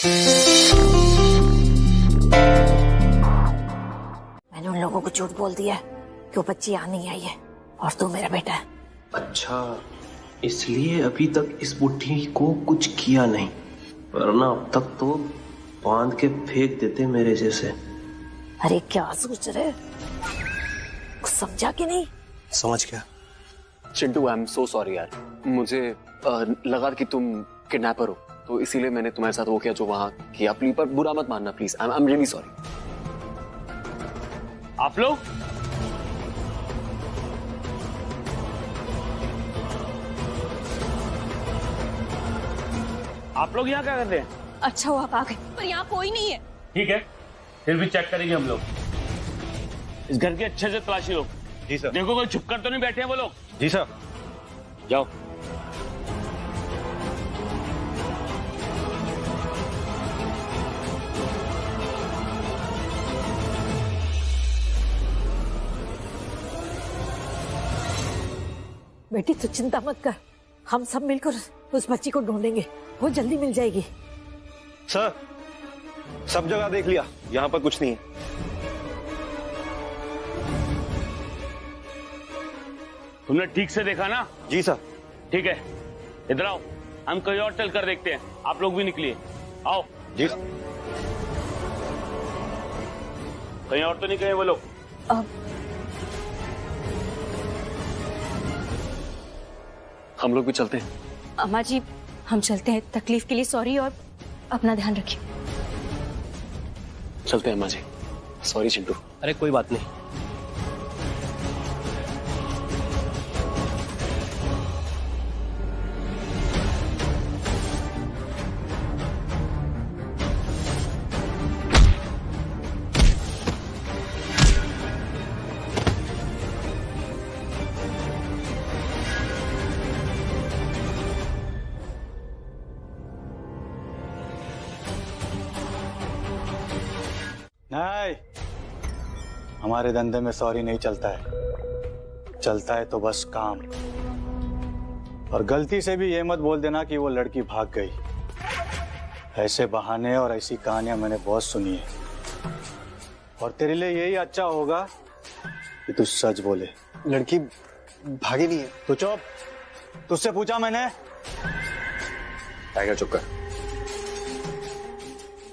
मैंने उन लोगों को झूठ बोल दिया कि वो बच्ची यहाँ नहीं आई है और तू मेरा बेटा है। अच्छा, इसलिए अभी तक इस बुढ़ी को कुछ किया नहीं, वरना अब तक तो बांध के फेंक देते मेरे जैसे। अरे क्या सोच रहे, कुछ समझा कि नहीं? समझ गया। Chintu, I am so sorry यार, मुझे लगा कि तुम किडनैपर हो, तो इसीलिए मैंने तुम्हारे साथ वो किया जो वहां किया। प्लीज, पर बुरा मत मानना please. I am really sorry. आप लोग यहाँ क्या कर रहे हैं? अच्छा हुआ आप आ गए, पर यहाँ कोई नहीं है। ठीक है, फिर भी चेक करेंगे हम लोग। इस घर की अच्छे से तलाशी लो। जी सर। देखो कोई छुप कर तो नहीं बैठे हैं वो लोग। जी सर। जाओ। बेटी तू चिंता मत कर, हम सब मिलकर उस बच्ची को ढूंढेंगे, वो जल्दी मिल जाएगी। सर, सब जगह देख लिया, यहाँ पर कुछ नहीं है। तुमने ठीक से देखा ना? जी सर। ठीक है, इधर आओ, हम कहीं और चल कर देखते हैं। आप लोग भी निकलिए, आओ। जी। कहीं और तो नहीं गए वो लोग? हम लोग भी चलते हैं। अम्मा जी, हम चलते हैं। तकलीफ के लिए सॉरी और अपना ध्यान रखिए। चलते हैं अम्मा जी। सॉरी चिंटू। अरे कोई बात नहीं। नहीं, हमारे धंधे में सॉरी नहीं चलता है, चलता है तो बस काम। और गलती से भी ये मत बोल देना कि वो लड़की भाग गई। ऐसे बहाने और ऐसी कहानियां मैंने बहुत सुनी है, और तेरे लिए यही अच्छा होगा कि तू सच बोले। लड़की भागी नहीं है। तू चुप, तुझसे पूछा मैंने। टाइगर चुप कर।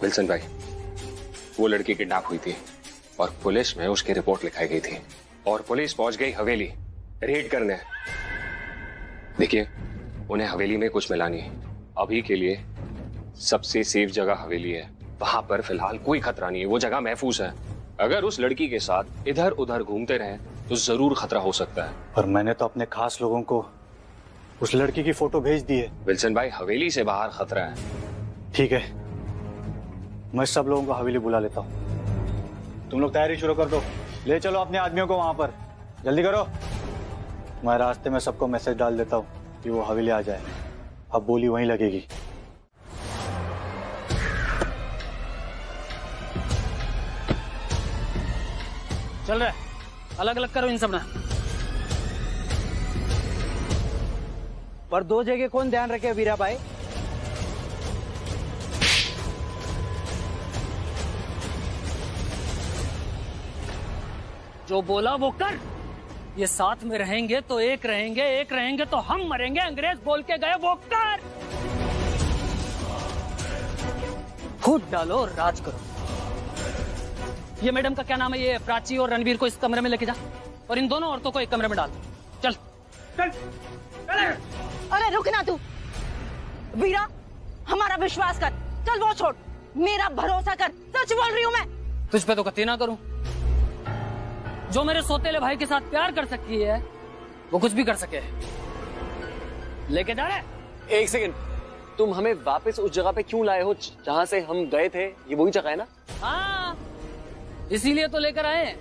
विल्सन भाई, वो लड़की किडनैप हुई थी और पुलिस में उसकी रिपोर्ट लिखाई गई थी, और पुलिस पहुंच गई हवेली रेड करने। देखिए, उन्हें हवेली में कुछ मिला नहीं। अभी के लिए सबसे सेफ जगह हवेली है, वहां पर फिलहाल कोई खतरा नहीं है, वो जगह महफूज है। अगर उस लड़की के साथ इधर उधर घूमते रहे तो जरूर खतरा हो सकता है। पर मैंने तो अपने खास लोगों को उस लड़की की फोटो भेज दी है। विल्सन भाई, हवेली से बाहर खतरा है। ठीक है, मैं सब लोगों को हवेली बुला लेता हूँ। तुम लोग तैयारी शुरू कर दो, ले चलो अपने आदमियों को वहां पर, जल्दी करो। मैं रास्ते में सबको मैसेज डाल देता हूँ कि वो हवेली आ जाए। अब बोली वहीं लगेगी। चल रहा है, अलग अलग करो इन सब ना। पर दो जगह कौन ध्यान रखे वीरा भाई? जो बोला वो कर। ये साथ में रहेंगे तो एक रहेंगे, एक रहेंगे तो हम मरेंगे। अंग्रेज बोल के गए वो कर। फूट डालो, राज करो। ये मैडम का क्या नाम है, ये प्राची और रणवीर को इस कमरे में लेके जा, और इन दोनों औरतों को एक कमरे में डाल। चल चल। अरे रुक ना तू वीरा, हमारा विश्वास कर। चल वो छोड़, मेरा भरोसा कर, सच बोल रही हूँ मैं। तुझ पे तो कत्ती ना करूं। जो मेरे सोतेले भाई के साथ प्यार कर सकती है वो कुछ भी कर सके। लेके जा रहे। एक सेकंड, तुम हमें वापस उस जगह पे क्यों लाए हो जहां से हम गए थे? ये वही जगह है ना? हाँ, इसीलिए तो लेकर आए हैं,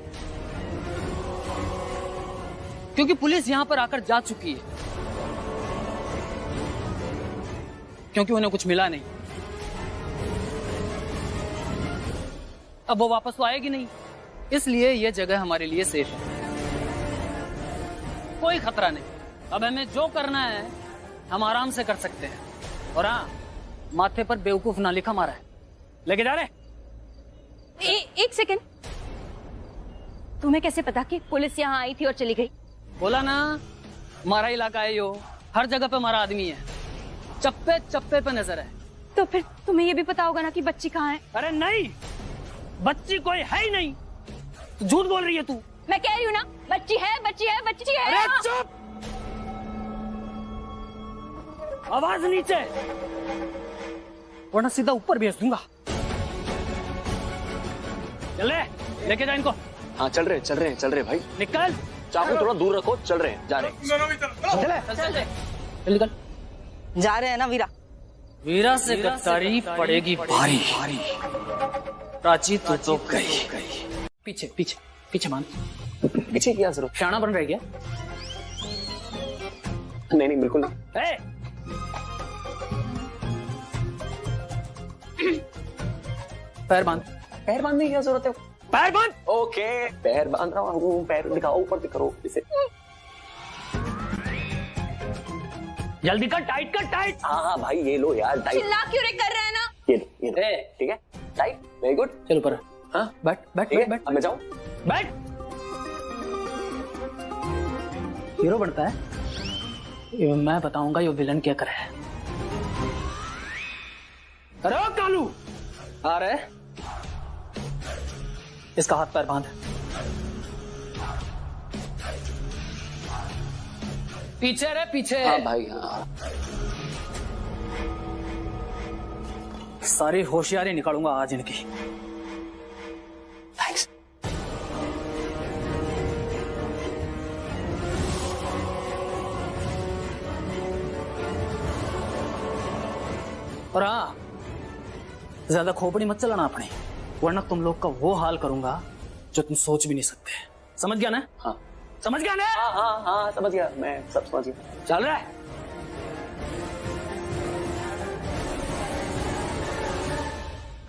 क्योंकि पुलिस यहां पर आकर जा चुकी है, क्योंकि उन्हें कुछ मिला नहीं। अब वो वापस तो आएगी नहीं, इसलिए ये जगह हमारे लिए सेफ है। कोई खतरा नहीं। अब हमें जो करना है हम आराम से कर सकते हैं। और हाँ, माथे पर बेवकूफ ना लिखा मारा है। लेके जा रहे? एक सेकंड, तुम्हें कैसे पता कि पुलिस यहाँ आई थी और चली गई? बोला ना, हमारा इलाका है यो, हर जगह पे हमारा आदमी है, चप्पे चप्पे पे नजर है। तो फिर तुम्हें ये भी पता होगा ना कि बच्ची कहाँ है? अरे नहीं, बच्ची कोई है ही नहीं, तो झूठ बोल रही है तू। मैं कह रही हूँ ना, बच्ची है, बच्ची है, बच्ची है। अरे चुप, आवाज नीचे, वरना सीधा ऊपर भेज दूंगा। चल रहे, लेके जा इनको। हाँ चल रहे भाई। निकल, चाकू थोड़ा दूर रखो, चल रहे हैं, जा रहे हैं। चल निकल। जा रहे हैं ना वीरा? वीरा से गद्दारी पड़ेगी भारी। प्राची तू तो गई। पीछे पीछे पीछे मान। पीछे क्या जरूरत? शाना बन रही क्या? नहीं बिल्कुल नहीं। ए! पैर बांध। पैर बांधने की क्या जरूरत है? पैर बांध। ओके, पैर बांध रहा हूँ। पैर दिखाओ, ऊपर दिखाओ इसे। जल्दी कर, टाइट कर, टाइट। हाँ भाई, ये लो यार, टाइट। चिल्ला क्यों रे कर रहा है ना? ये ठीक है, टाइट, वेरी गुड। चल ऊपर। हाँ बैठ बैठ ठीक है, बैठ अब मैं जाऊँ? बैठ। हीरो बनता है, ये मैं बताऊंगा ये विलन क्या करे। अरे ओ कालू, आ रहे? इसका हाथ पैर बांध। पीछे रे पीछे। हाँ भाई हाँ। सारी होशियारी निकालूंगा आज इनकी। थैंक्स। और हाँ, ज्यादा खोपड़ी मत चलाना अपनी, वरना तुम लोग का वो हाल करूंगा जो तुम सोच भी नहीं सकते। समझ गया ना? हाँ समझ गया ना? हाँ समझ गया, मैं सब समझ गया। चल रहा है?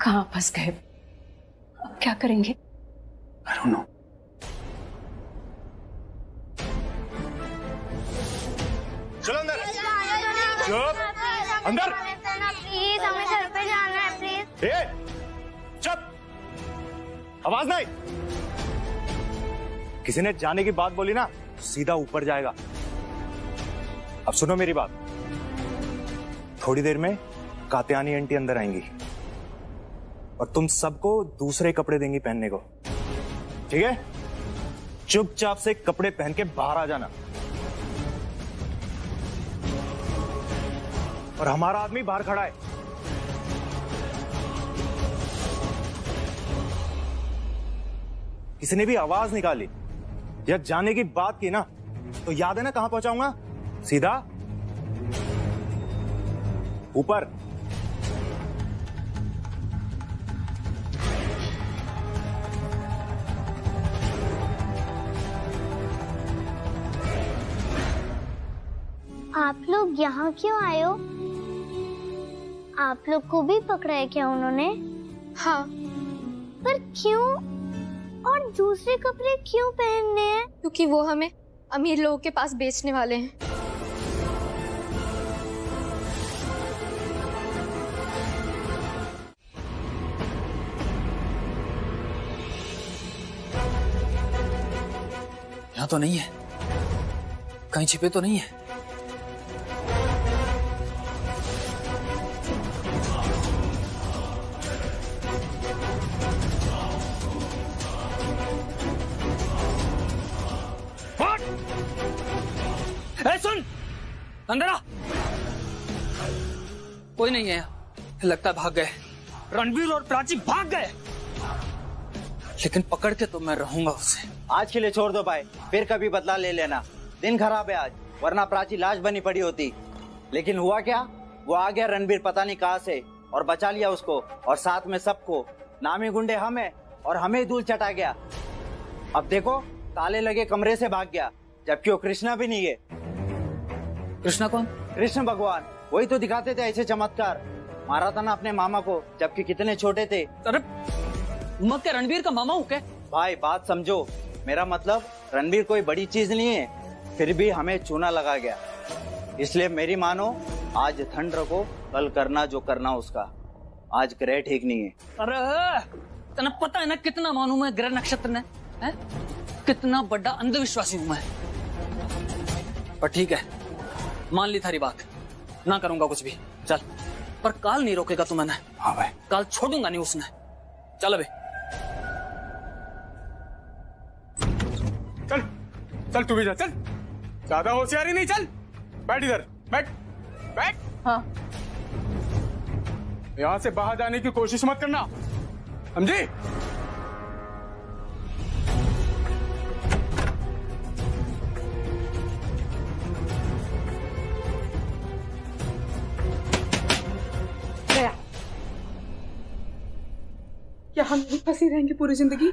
कहाँ फंस गए? अब क्या करेंगे? I don't know. चलो अंदर। चुप, अंदर। प्लीज, हमें घर पे जाना है, प्लीज। ए, चुप, आवाज नहीं। किसी ने जाने की बात बोली ना, सीधा ऊपर जाएगा। अब सुनो मेरी बात, थोड़ी देर में कात्यायनी आंटी अंदर आएंगी और तुम सबको दूसरे कपड़े देंगी पहनने को, ठीक है? चुपचाप से कपड़े पहन के बाहर आ जाना। और हमारा आदमी बाहर खड़ा है। किसी ने भी आवाज निकाली या जाने की बात की ना, तो याद है ना कहां पहुंचाऊंगा? सीधा ऊपर। आप लोग यहाँ क्यों आए हो? आप लोग को भी पकड़ा है क्या उन्होंने? हाँ। पर क्यों? और दूसरे कपड़े क्यों पहनने हैं? क्योंकि वो हमें अमीर लोगों के पास बेचने वाले हैं। यहाँ तो नहीं है, कहीं छिपे तो नहीं है। ए सुन, अंदर आ। कोई नहीं है यहाँ, लगता है भाग गए। रणबीर और प्राची भाग गए, लेकिन पकड़ के तो मैं रहूंगा उसे। आज के लिए छोड़ दो भाई, फिर कभी बदला ले लेना। दिन खराब है आज, वरना प्राची लाश बनी पड़ी होती। लेकिन हुआ क्या, वो आ गया रणबीर पता नहीं कहाँ से और बचा लिया उसको और साथ में सबको। नामी गुंडे हम है और हमें धूल चटा गया। अब देखो, ताले लगे कमरे से भाग गया, जबकि वो कृष्णा भी नहीं है। कृष्णा कौन? कृष्ण भगवान, वही तो दिखाते थे ऐसे चमत्कार। मारा था ना अपने मामा को, जबकि कितने छोटे थे। अरे मत के रणबीर का मामा हूँ क्या? भाई बात समझो, मेरा मतलब रणबीर कोई बड़ी चीज नहीं है, फिर भी हमें चूना लगा गया। इसलिए मेरी मानो, आज ठंड रखो, कल करना जो करना उसका। आज ग्रह ठीक नहीं है। अरे तने पता है ना कितना मालूम है ग्रह नक्षत्र ने, है? कितना बड़ा अंधविश्वासी हूं मैं। पर ठीक है, मान ली थारी बात, ना करूंगा कुछ भी। चल, पर काल नहीं रोकेगा तू मैंने। हाँ भाई। काल छोड़ूंगा नहीं उसने। चल अबे चल चल, तू भी जा, चल। ज्यादा होशियारी नहीं, चल बैठ इधर, बैठ बैठ। हाँ यहाँ से बाहर जाने की कोशिश मत करना, समझी? गया। क्या हम यहीं फंसी रहेंगे पूरी जिंदगी?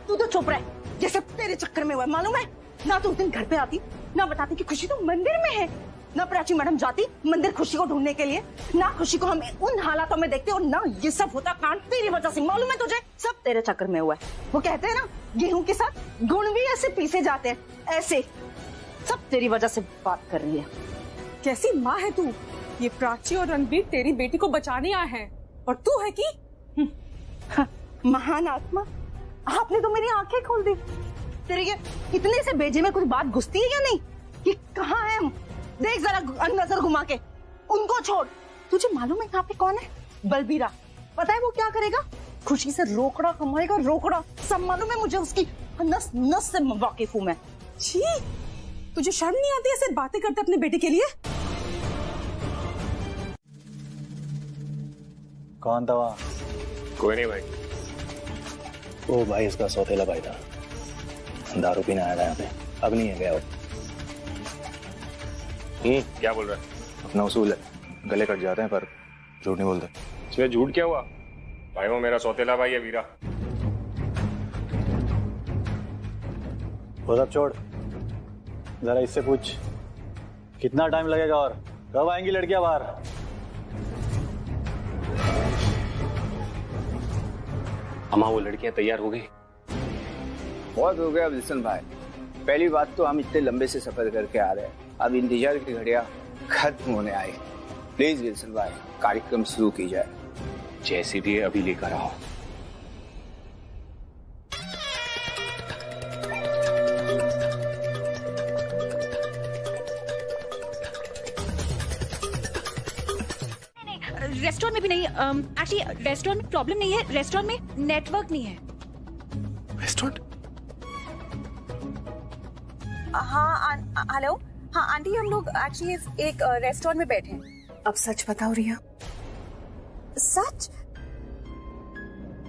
तू तो चुप रह, जैसे तेरे चक्कर में हुआ है, मालूम है ना? तू उस दिन घर पे आती, ना बताती कि खुशी तो मंदिर में है, ना प्राची मैडम जाती मंदिर खुशी को ढूंढने के लिए, ना खुशी को हम उन हालातों में देखते, और ना ये सब होता कांड तेरी वजह से। मालूम है तुझे, सब तेरे चक्कर में हुआ है। वो कहते हैं ना, गेहूं के साथ गुण भी ऐसे पीसे जाते हैं, ऐसे सब तेरी वजह से बात कर रही है। कैसी माँ है तू? ये प्राची और रणबीर तेरी बेटी को बचाने आए हैं और तू है कि महान आत्मा, आपने तो मेरी आंखें खोल दी। तेरे ये इतने से बेजे में कुछ बात घुसती है या नहीं कि कहाँ है हम? देख जरा नजर घुमा के, उनको छोड़। तुझे मालूम है यहाँ पे कौन है? बलबीरा। पता है वो क्या करेगा? खुशी से रोकड़ा कमाएगा, रोकड़ा। सब मालूम है मुझे, उसकी नस नस से वाकिफ हूँ मैं। छी, तुझे शर्म नहीं आती ऐसे बातें करते अपने बेटे के लिए? कौन था वहाँ? कोई नहीं भाई। ओ भाई, इसका सौतेला भाई था, दारू पीने आया था यहाँ पे, अब नहीं है गया वो। क्या बोल रहा है? अपना उसूल है, गले कट जाते हैं पर झूठ नहीं बोलते। इसमें झूठ क्या हुआ भाई? वो मेरा सौतेला भाई है वीरा। वो सब छोड़, जरा इससे पूछ कितना टाइम लगेगा और कब आएंगी लड़कियां बाहर? अम्मा, वो लड़कियां तैयार हो गई? बहुत हो गया विल्सन भाई। पहली बात तो हम इतने लंबे से सफर करके आ रहे हैं, अब इंतजार की घड़ियां खत्म होने आई। प्लीज विल्सन भाई, कार्यक्रम शुरू की जाए। जैसी भी है अभी लेकर आओ। रेस्टोरेंट में भी नहीं। एक्चुअली रेस्टोरेंट में प्रॉब्लम नहीं है, रेस्टोरेंट में नेटवर्क नहीं है। रेस्टोरेंट? हाँ हेलो। हाँ आंटी, हम लोग एक्चुअली एक रेस्टोरेंट में बैठे हैं। अब सच बताओ रिया। सच?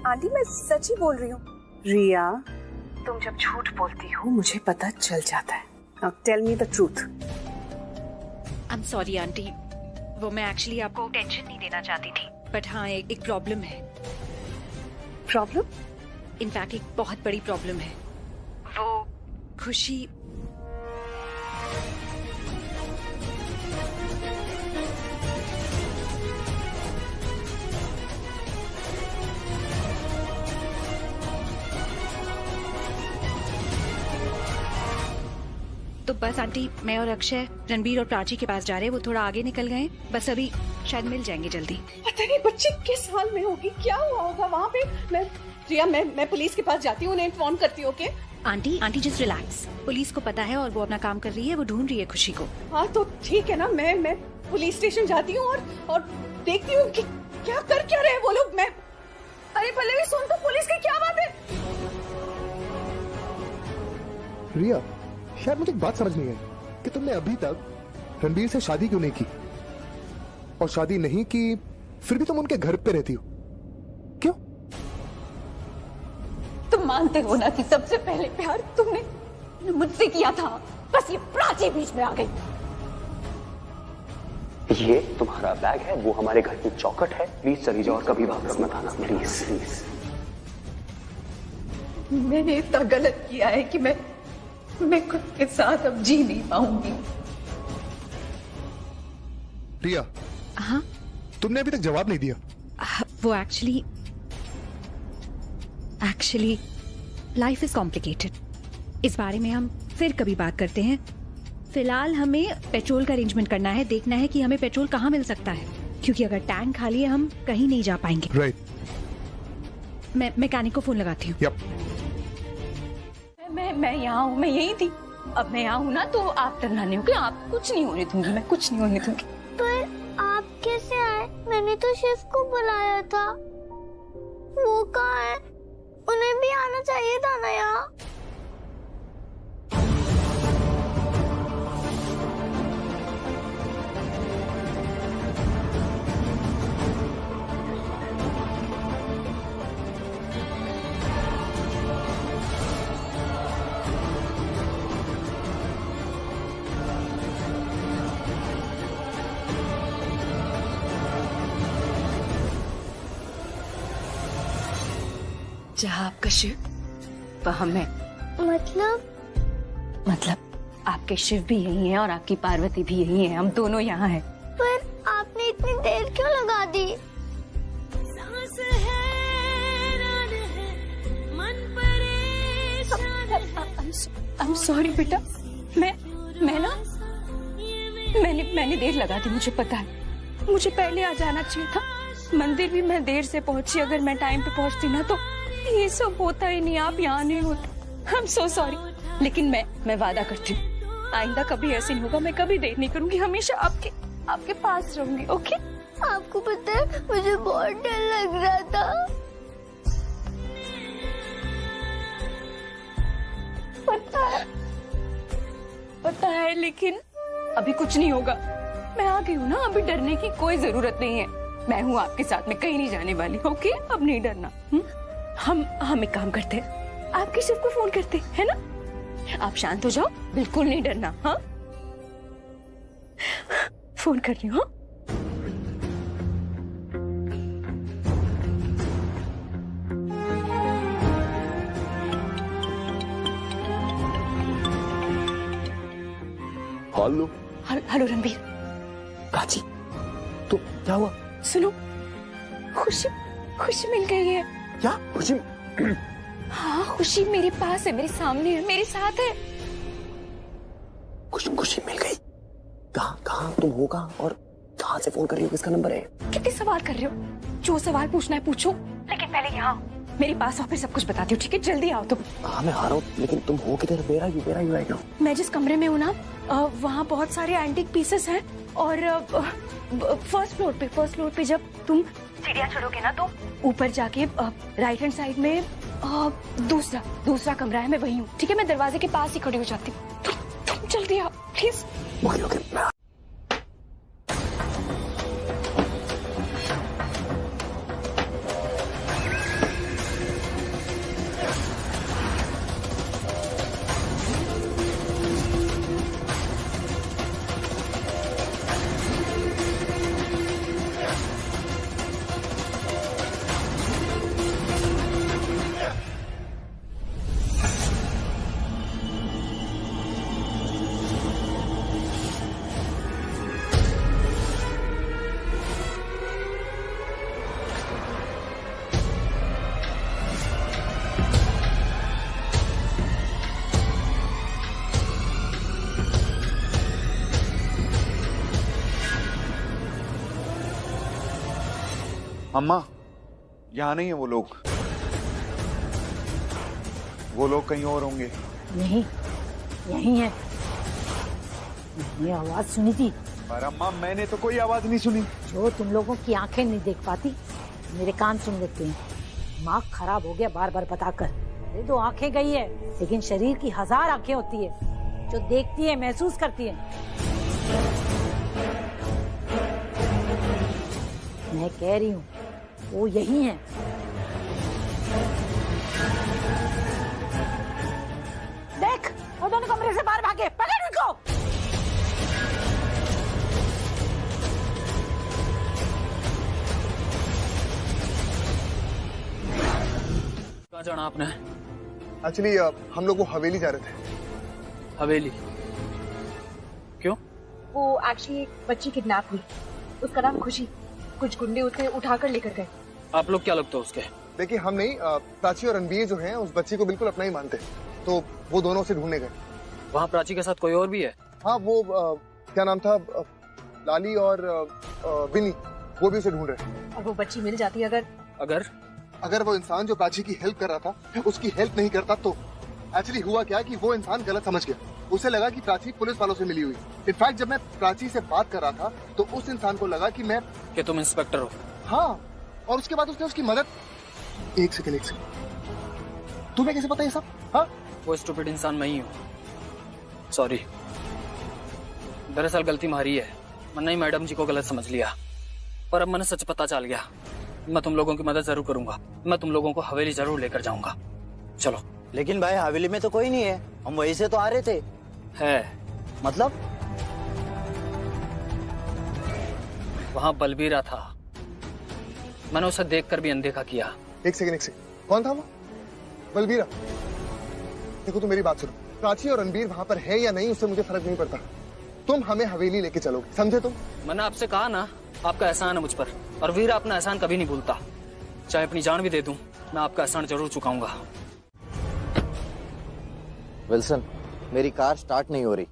आंटी मैं सच ही बोल रही हूँ। रिया, तुम जब झूठ बोलती हो मुझे पता चल जाता है। Now tell me the truth. I am sorry aunty, वो मैं एक्चुअली आपको टेंशन नहीं देना चाहती थी, बट हाँ एक प्रॉब्लम है। प्रॉब्लम? इनफैक्ट एक बहुत बड़ी प्रॉब्लम है। वो खुशी तो बस आंटी, मैं और अक्षय रणबीर और प्राची के पास जा रहे हैं। वो थोड़ा आगे निकल गए, बस अभी शायद मिल जाएंगे जल्दी। पता नहीं बच्ची किस हाल में होगी, क्या हुआ होगा वहाँ पे। मैं पुलिस के पास जाती हूँ, उन्हें इन्फॉर्म करती हूँ। Okay aunty just relax. Police को पता है और वो अपना काम कर रही है, वो ढूंढ रही है खुशी को। हाँ तो ठीक है ना, मैं पुलिस स्टेशन जाती हूँ और देखती हूँ कि क्या कर क्या रहे वो लोग। मैं अरे पल्लवी सुन, तो पुलिस की क्या बात है? रिया, शायद मुझे एक बात समझ नहीं आई कि तुमने अभी तक रणबीर से शादी क्यों नहीं की, और शादी नहीं की फिर भी तुम उनके घर पे रहती हो, क्यों? तुम मानते हो ना कि सबसे पहले प्यार तुमने मुझसे किया था, बस ये प्राची बीच में आ गई। ये तुम्हारा बैग है, वो हमारे घर की चौखट है, प्लीज चली जाओ और कभी वापस मत आना, प्लीज प्लीज। मैंने इतना गलत किया है कि मैं खुद के साथ अब जी नहीं पाऊंगी। रिया, हाँ तुमने अभी तक जवाब नहीं दिया। वो एक्चुअली लाइफ इज कॉम्प्लिकेटेड। इस बारे में हम फिर कभी बात करते हैं। फिलहाल हमें पेट्रोल का अरेंजमेंट करना है, देखना है कि हमें पेट्रोल कहाँ मिल सकता है। क्योंकि अगर टैंक खाली है हम कहीं नहीं जा पाएंगे। राइट। मैं मैकेनिक को फोन लगाती हूँ। यप। मैं यहाँ हूँ, मैं यही थी। अब मैं यहाँ हूँ ना, तो आप डरना नहीं होगी, आप कुछ नहीं होने दूंगी, मैं कुछ नहीं होने दूंगी। पर आप कैसे आए? मैंने तो शिव को बुलाया था, वो कहाँ है? उन्हें भी आना चाहिए था ना यहाँ। जहाँ आपका शिव वहाँ मैं। मतलब आपके शिव भी यही है और आपकी पार्वती भी यही है, हम दोनों यहाँ हैं। पर आपने इतनी देर क्यों लगा दी? I'm sorry बेटा, मैंने देर लगा दी, मुझे पता है। मुझे पहले आ जाना चाहिए था। मंदिर भी मैं देर से पहुंची, अगर मैं टाइम पे पहुंचती ना तो ये सब होता ही नहीं, आप यहाँ नहीं होते। I'm so sorry, लेकिन मैं वादा करती हूँ आइंदा कभी ऐसे नहीं होगा, मैं कभी देर नहीं करूंगी, हमेशा आपके पास रहूंगी। ओके? आपको पता है मुझे बहुत डर लग रहा था। पता है, लेकिन अभी कुछ नहीं होगा। मैं आ गई हूँ ना, अभी डरने की कोई जरूरत नहीं है। मैं हूँ आपके साथ में, कहीं नहीं जाने वाली। ओके? अब नहीं डरना। हम एक काम करते हैं, आपके शिव को फोन करते हैं ना? आप शांत हो जाओ, बिल्कुल नहीं डरना। हाँ, फोन कर रही हूँ। Hello hello Ranbir. प्राची, तो क्या हुआ? सुनो, खुशी मिल गई है। क्या खुशी? हाँ, खुशी मेरे पास है, मेरे सामने है, मेरे साथ है। खुशी मिल गई? कहाँ तुम हो? कहाँ और कहाँ से फोन कर रही हो? किसका नंबर है? कितने सवाल कर रहे हो? जो सवाल पूछना है पूछो, लेकिन पहले यहाँ मेरे पास आओ, फिर सब कुछ बताती हूँ। ठीक है? जल्दी आओ तुम। हाँ मैं आ रहा हूँ, लेकिन तुम हो किधर? Where are you right now? मैं जिस कमरे में हूँ ना, वहाँ बहुत सारे एंटीक पीसेस हैं और फर्स्ट फ्लोर पे जब तुम सीढ़ियाँ चढ़ोगे ना तो ऊपर जाके राइट हैंड साइड में दूसरा कमरा है, मैं वही हूँ। ठीक है? मैं दरवाजे के पास ही खड़ी हो जाती हूँ। तुम जल्दी आओ प्लीज। ओके। अम्मा, यहाँ नहीं है वो लोग कहीं और होंगे। नहीं, यही है। मैंने आवाज सुनी थी। पर अम्मा, मैंने तो कोई आवाज नहीं सुनी। जो तुम लोगों की आंखें नहीं देख पाती, मेरे कान सुन लेते हैं। दिमाग खराब हो गया बार बार बताकर। ये तो आंखें गई है, लेकिन शरीर की 1000 आंखें होती है जो देखती है, महसूस करती है। मैं कह रही हूँ वो यही है। देख, वो दोनों कमरे से बाहर भागे, पकड़ उनको। कहाँ जाना आपने? एक्चुअली हम लोग वो हवेली जा रहे थे। हवेली? क्यों? वो एक्चुअली एक बच्ची किडनैप हुई, उसका नाम खुशी। कुछ गुंडे उसे उठाकर लेकर गए। आप लोग क्या लगते हो उसके? देखिए, हम नहीं, प्राची और रणबीर जो हैं उस बच्ची को बिल्कुल अपना ही मानते, तो वो दोनों उसे ढूंढने गए। वहाँ प्राची के साथ कोई और भी है? हाँ, वो क्या नाम था, लाली और विनी। वो भी उसे ढूंढ रहे हैं। और वो बच्ची मिल जाती अगर वो इंसान जो प्राची की हेल्प कर रहा था उसकी हेल्प नहीं करता तो एक्चुअली हुआ क्या कि वो इंसान गलत समझ गया। उसे लगा कि प्राची पुलिस वालों से मिली हुई। इनफैक्ट जब मैं प्राची से बात कर रहा था तो उस इंसान को लगा कि तुम इंस्पेक्टर हो। हाँ, और उसके बाद उसने उसकी मदद। एक सेकंड तुम्हें कैसे पता ये सब? हाँ, वो स्टूपिड इंसान मैं ही हूँ। सॉरी, दरअसल गलती हमारी है। मैंने ही मैडम जी को गलत समझ लिया, पर अब मैंने सच पता चल गया। मैं तुम लोगों की मदद जरूर करूंगा। मैं तुम लोगों को हवेली जरूर लेकर जाऊंगा। चलो। लेकिन भाई हवेली में तो कोई नहीं है, हम वहीं से तो आ रहे थे। है मतलब? वहाँ बलबीरा था, मैंने उसे देखकर भी अनदेखा किया। एक सेकंड कौन था वो? बलबीरा? देखो तुम मेरी बात सुनो, प्राची और रणबीर वहाँ पर है या नहीं उससे मुझे फर्क नहीं पड़ता। तुम हमें हवेली लेके चलोगे, समझे तुम? मैंने आपसे कहा ना, आपका एहसान है मुझ पर, और वीर अपना एहसान कभी नहीं भूलता। चाहे अपनी जान भी दे दूं, मैं आपका एहसान जरूर चुकाऊंगा। विल्सन, मेरी कार स्टार्ट नहीं हो रही।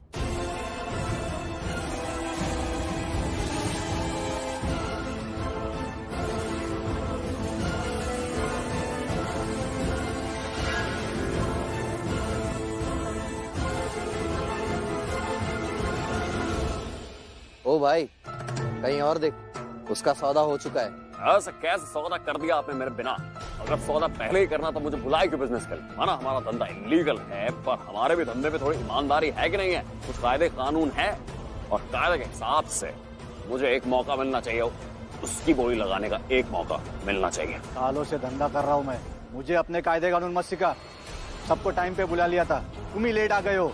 ओ भाई, कहीं और देख, उसका सौदा हो चुका है। ऐसा कैसे सौदा कर दिया आपने मेरे बिना? अगर सौदा पहले ही करना तो मुझे बुलाए क्यों बिजनेस कर? माना हमारा धंधा इलीगल है, पर हमारे भी धंधे पे थोड़ी ईमानदारी है कि नहीं है? कुछ कायदे कानून है, और कायदे के हिसाब से मुझे एक मौका मिलना चाहिए। उसकी बोली लगाने का एक मौका मिलना चाहिए। सालों से धंधा कर रहा हूँ मैं, मुझे अपने कायदे कानून मत सिखा। सबको टाइम पे बुला लिया था, तुम ही लेट आ गए हो।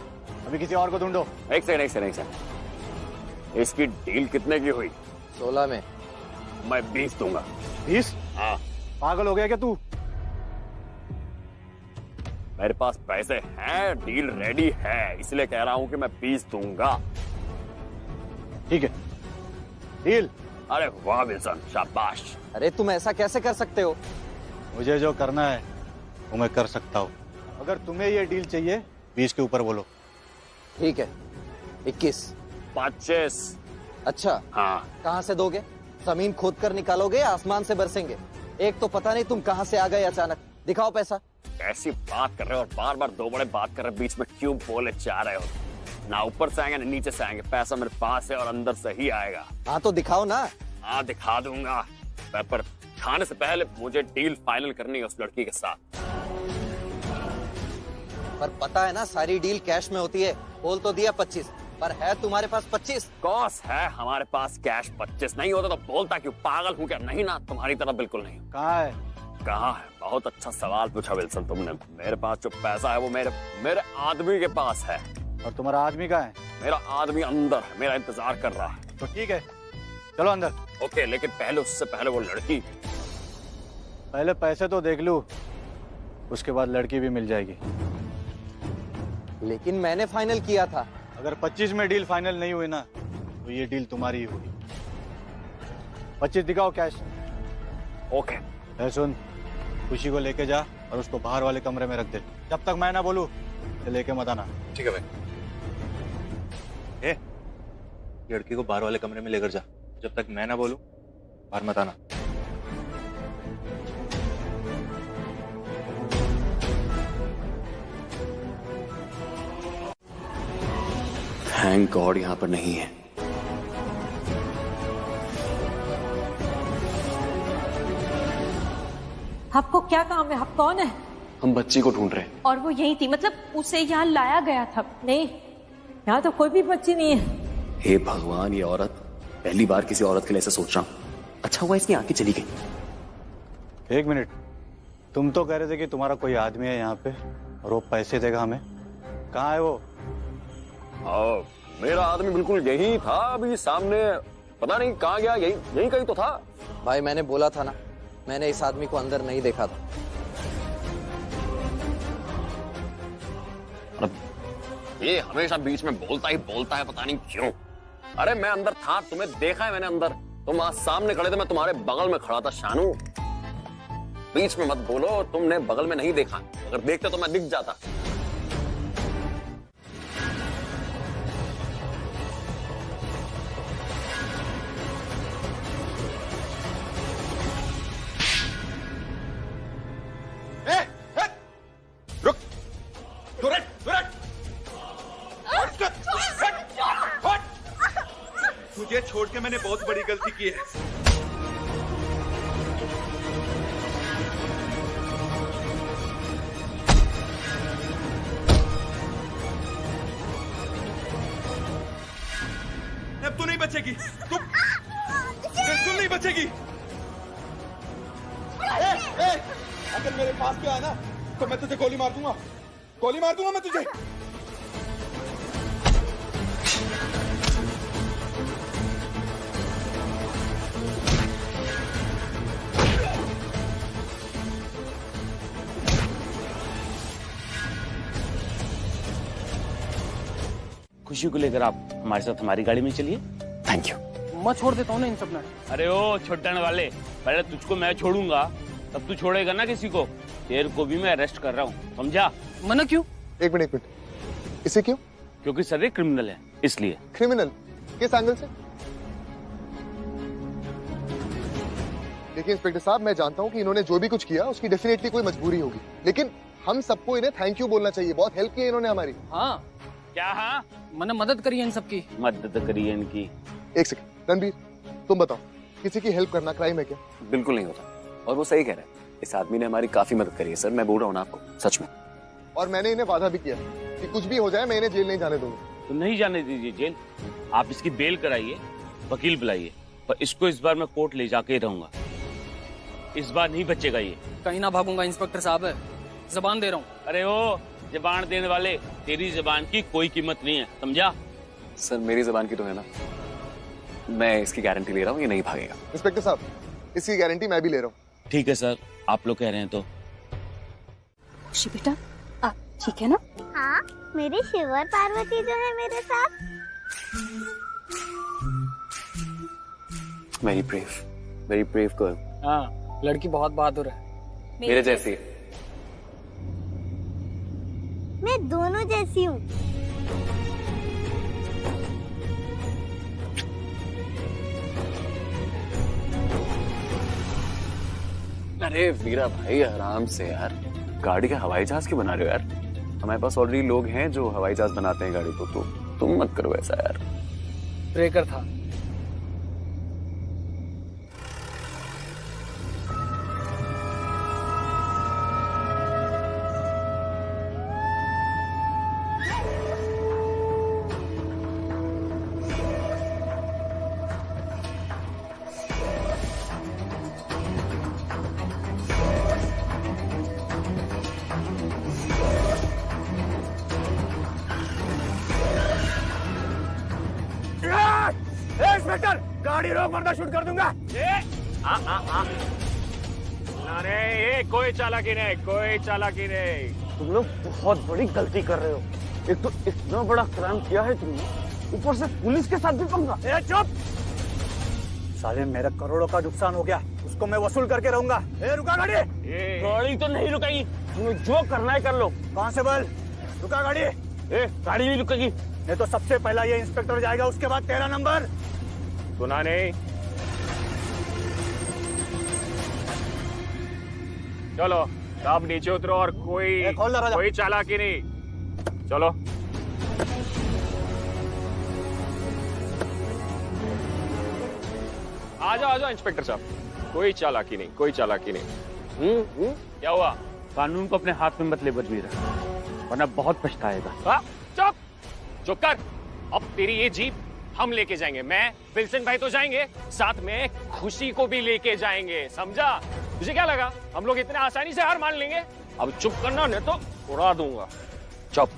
अभी किसी और को ढूंढो। एक सेकंड। इसकी डील कितने की हुई? 16 में। मैं 20 दूंगा। 20? हाँ। पागल हो गया क्या तू? मेरे पास पैसे हैं, डील रेडी है, इसलिए कह रहा हूं कि मैं 20 दूंगा। ठीक है, डील। अरे वाह विल्सन, शाबाश। अरे तुम ऐसा कैसे कर सकते हो? मुझे जो करना है वो मैं कर सकता हूँ। अगर तुम्हें ये डील चाहिए 20 के ऊपर बोलो। ठीक है, 21। 25। अच्छा, हाँ। कहाँ से दोगे? जमीन खोद कर निकालोगे या आसमान से बरसेंगे? एक तो पता नहीं तुम कहाँ से आ गए अचानक। दिखाओ पैसा। कैसी बात कर रहे हो, और बार बार दो बड़े बात कर रहे हो, बीच में क्यों बोले जा रहे हो? ना ऊपर से आएंगे ना नीचे से आएंगे, पैसा मेरे पास है और अंदर से ही आएगा। हाँ तो दिखाओ ना। हाँ दिखा दूंगा, पर खाने से पहले मुझे डील फाइनल करनी है उस लड़की के साथ। पर पता है ना, सारी डील कैश में होती है। बोल तो दिया 25, पर है तुम्हारे पास 25? कॉस है हमारे पास कैश 25। नहीं होता तो बोलता क्यों? पागल हूँ क्या? नहीं ना, तुम्हारी तरह बिल्कुल नहीं। कहाँ है? कहाँ है? बहुत अच्छा सवाल पूछा विल्सन तुमने। मेरे पास जो पैसा है वो मेरे आदमी के पास है। और तुम्हारा आदमी कहाँ है? मेरा आदमी अंदर है, मेरा इंतजार कर रहा है। तो ठीक है, चलो अंदर। ओके, लेकिन उससे पहले वो लड़की। पहले पैसे तो देख लूं, उसके बाद लड़की भी मिल जाएगी। लेकिन मैंने फाइनल किया था। अगर 25 में डील फाइनल नहीं हुई ना, तो ये डील तुम्हारी ही होगी। 25 दिखाओ कैश। ओके। सुन, खुशी को लेके जा और उसको बाहर वाले कमरे में रख दे। जब तक मैं ना बोलूं तो लेके मत आना। ठीक है भाई। लड़की को बाहर वाले कमरे में लेकर जा, जब तक मैं ना बोलूं बाहर मत आना। थैंक गॉड यहाँ पर नहीं है। आपको क्या काम है? आप कौन है? हम बच्ची को ढूंढ रहे हैं। और वो यही थी, मतलब उसे यहाँ लाया गया था। नहीं, यहाँ तो कोई भी बच्ची नहीं है। हे भगवान, ये औरत, पहली बार किसी औरत के लिए ऐसा सोच रहा हूँ। अच्छा हुआ इसकी आंखें चली गई। 1 मिनट, तुम तो कह रहे थे कि तुम्हारा कोई आदमी है यहाँ पे और वो पैसे देगा हमें। कहाँ है वो? मेरा आदमी बिल्कुल यही था, अभी सामने, पता नहीं कहाँ गया। यही कहीं तो था। भाई मैंने बोला था ना, मैंने इस आदमी को अंदर नहीं देखा था। ये हमेशा बीच में बोलता है, पता नहीं क्यों। अरे मैं अंदर था, तुम्हें देखा है मैंने अंदर। तुम आज सामने खड़े थे, मैं तुम्हारे बगल में खड़ा था। शानू, बीच में मत बोलो। तुमने बगल में नहीं देखा, अगर देखते तो मैं दिख जाता। मैंने बहुत बड़ी गलती की है। अब तू नहीं बचेगी, तू बिल्कुल नहीं बचेगी। अगर मेरे पास भी आया ना तो मैं तुझे गोली मार दूंगा मैं तुझे। खुशी को लेकर आप हमारे साथ हमारी गाड़ी में चलिए। Thank you. मैं छोड़ देता हूँ ना इन सब में। अरे ओ छोटन वाले, पहले तुझको मैं छोड़ूंगा तब तू छोड़ेगा ना किसी को। तेरे को भी मैं अरेस्ट कर रहा हूँ, समझा? मना क्यों? एक मिनट इसे क्यों? क्योंकि सर ये क्रिमिनल है, इसलिए। क्रिमिनल किस एंगल से? देखिए इंस्पेक्टर साहब, मैं जानता हूँ कि इन्होंने जो भी कुछ किया उसकी डेफिनेटली कोई मजबूरी होगी, लेकिन हम सबको इन्हें थैंक यू बोलना चाहिए। बहुत हेल्प की इन्होंने हमारी। हाँ क्या? हाँ मैंने मदद करी है इन सबकी। मदद करी है इनकी। एक सेकंड रणबीर, तुम बताओ, किसी की हेल्प करना क्राइम है क्या? बिल्कुल नहीं होता, और वो सही कह रहे हैं। इस आदमी ने हमारी काफी मदद करी है सर, मैं बोल रहा हूँ ना आपको, सच में। और मैंने इन्हें वादा भी किया कि कुछ भी हो जाए मैं इन्हें जेल नहीं जाने दूंगा। तो नहीं जाने दीजिए जेल, आप इसकी बेल कराइए, वकील बुलाइए, पर इसको इस बार मैं कोर्ट ले जाके रहूंगा। इस बार नहीं बचेगा ये। कहीं ना भागूंगा इंस्पेक्टर साहब, जबान दे रहा हूँ। अरे ओ जबान देने वाले, तेरी जबान की कोई कीमत नहीं है, समझा? सर मेरी जबान की तो है ना, मैं इसकी गारंटी ले रहा हूँ, ये नहीं भागेगा। इंस्पेक्टर साहब, इसकी गारंटी मैं भी ले रहा हूँ। ठीक है सर, आप लोग कह रहे हैं तो। खुशी बेटा, आप ठीक है ना? हाँ, मेरी शिव और पार्वती जो है मेरे साथ। Very brave girl. हाँ, लड़की बहुत बहादुर है, मेरे जैसी है। मैं दोनों जैसी हूँ। अरे वीरा भाई आराम से यार, गाड़ी का हवाई जहाज क्यों बना रहे हो यार? हमारे पास ऑलरेडी लोग हैं जो हवाई जहाज बनाते हैं गाड़ी को, तो तुम मत करो ऐसा यार। ब्रेकर था। इंस्पेक्टर, गाड़ी रोक वरना शूट कर दूंगा। अरे ये कोई चालाकी नहीं, कोई चालाकी नहीं। तुम लोग बहुत बड़ी गलती कर रहे हो। एक तो इतना बड़ा क्राइम किया है तुमने, ऊपर से पुलिस के साथ भी पंगा। चुप साले, मेरा करोड़ों का नुकसान हो गया, उसको मैं वसूल करके रहूंगा। रुका गाड़ी। गाड़ी तो नहीं रुकेगी, तुम्हें जो करना है कर लो। कहाँ से बोल? रुका गाड़ी। गाड़ी नहीं रुकेगी। नहीं तो सबसे पहला ये इंस्पेक्टर जाएगा, उसके बाद तेरा नंबर। सुना नहीं? चलो आप नीचे उतरो और कोई चालाकी नहीं। चलो आ जाओ इंस्पेक्टर साहब, कोई चालाकी नहीं, कोई चालाकी नहीं। क्या हुआ? कानून को अपने हाथ में मत ले बलबीर, वरना बहुत पछताएगा। चुप कर। अब तेरी ये जीप हम लेके जाएंगे, मैं विल्सन भाई तो जाएंगे, साथ में खुशी को भी लेके जाएंगे, समझा? तुझे क्या लगा हम लोग इतने आसानी से हार मान लेंगे? अब चुप करना, नहीं तो उड़ा दूंगा। चुप।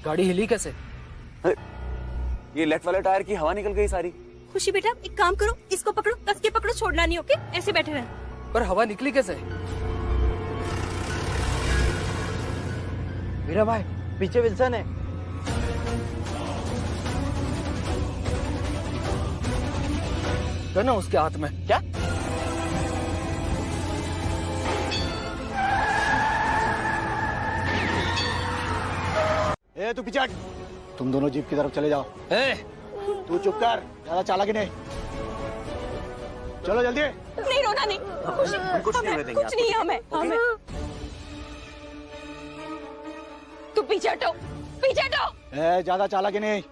गाड़ी हिली कैसे? ये लेफ्ट वाले टायर की हवा निकल गई सारी। खुशी बेटा, एक काम करो, इसको पकड़ो, कस के पकड़ो, छोड़ना नहीं, ओके? ऐसे बैठे रहना। पर हवा निकली कैसे? वीरा भाई, पीछे विल्सन है। गन है उसके हाथ में। क्या? तू पीछे हट। तुम दोनों जीप की तरफ चले जाओ। तू चुप कर, ज्यादा चालाकी नहीं। चलो जल्दी। नहीं, रोना नहीं। कुछ नहीं होने देंगे। कुछ नहीं है हमें। तू पीछे हटो, पीछे हटो। ज्यादा चालाकी नहीं।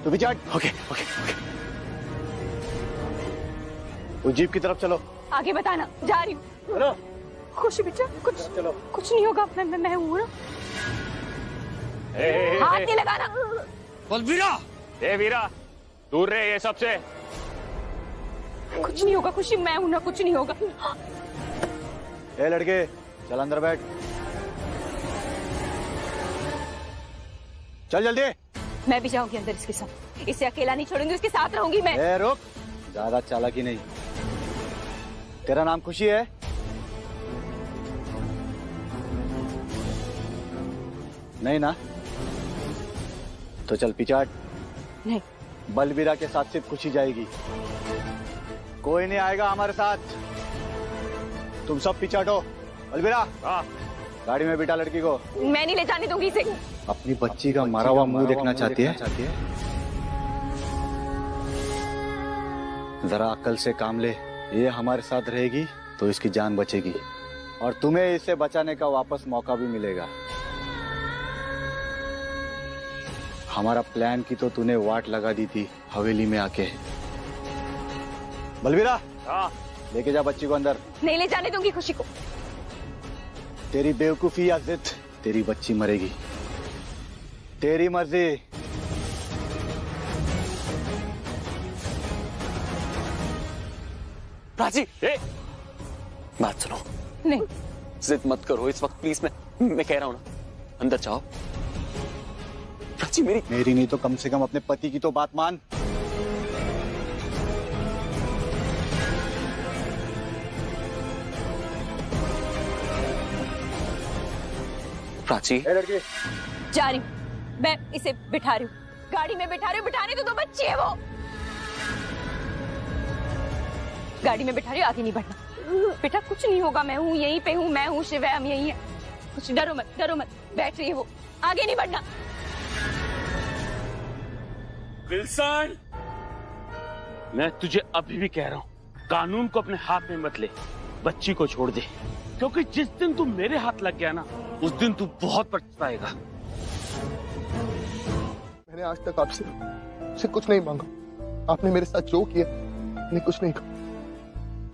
तो पीछे हट। Okay okay okay. वो जीप की तरफ चलो। आगे बताना, जा रही हूँ। चलो। खुशी बेटा, कुछ नहीं होगा, मैं हूँ ना। हाथ नहीं लगाना। बोल वीरा। ए वीरा, दूर रहे ये सबसे। कुछ नहीं होगा खुशी, मैं हूं ना, कुछ नहीं होगा। ए लड़के, चल अंदर बैठ। चल जल्दी। मैं भी जाऊंगी अंदर इसके साथ, इसे अकेला नहीं छोड़ूंगी, उसके साथ रहूंगी मैं। ए रुक, ज्यादा चालाकी नहीं। तेरा नाम खुशी है? नहीं ना? तो चल पीछे हट। नहीं। बलबीरा के साथ सिर्फ खुशी जाएगी, कोई नहीं आएगा हमारे साथ। तुम सब पीछे हटो। बलबीरा, गाड़ी में बिठा लड़की को। मैं नहीं ले जाने दूंगी इसे। अपनी बच्ची का मरा हुआ मुंह देखना चाहती है? जरा अक्ल से काम ले। ये हमारे साथ रहेगी तो इसकी जान बचेगी, और तुम्हें इसे बचाने का वापस मौका भी मिलेगा। हमारा प्लान की तो तूने वाट लगा दी थी हवेली में आके। बलबीरा, लेके जा बच्ची को अंदर। नहीं ले जाने दूंगी खुशी को। तेरी बेवकूफी या जिद, तेरी बच्ची मरेगी। तेरी मर्जी। प्राची, बात सुनो। नहीं। जिद मत करो इस वक्त प्लीज, मैं कह रहा हूं ना, अंदर जाओ। प्राची मेरी नहीं तो कम से कम अपने पति की तो बात मान। प्राची, जा रही हूँ, मैं इसे बिठा रही हूँ, गाड़ी में बिठा रही हूँ। बिठाने तो दो, बच्ची है वो। गाड़ी में बिठा रही हूँ, आगे नहीं बढ़ना। बेटा कुछ नहीं होगा, मैं हूँ, यहीं पे हूँ, मैं हूँ, शिवा हम यहीं है। कुछ डरो मत, डरो मत। बैठ रही है वो, आगे नहीं बढ़ना। विल्सन, मैं तुझे अभी भी कह रहा हूँ, कानून को अपने हाथ में मत ले, बच्ची को छोड़ दे, क्योंकि जिस दिन तू मेरे हाथ लग गया ना, उस दिन तू बहुत पछताएगा। मैंने आज तक आपसे कुछ नहीं मांगा। आपने मेरे साथ जो किया, मैंने कुछ नहीं कहा।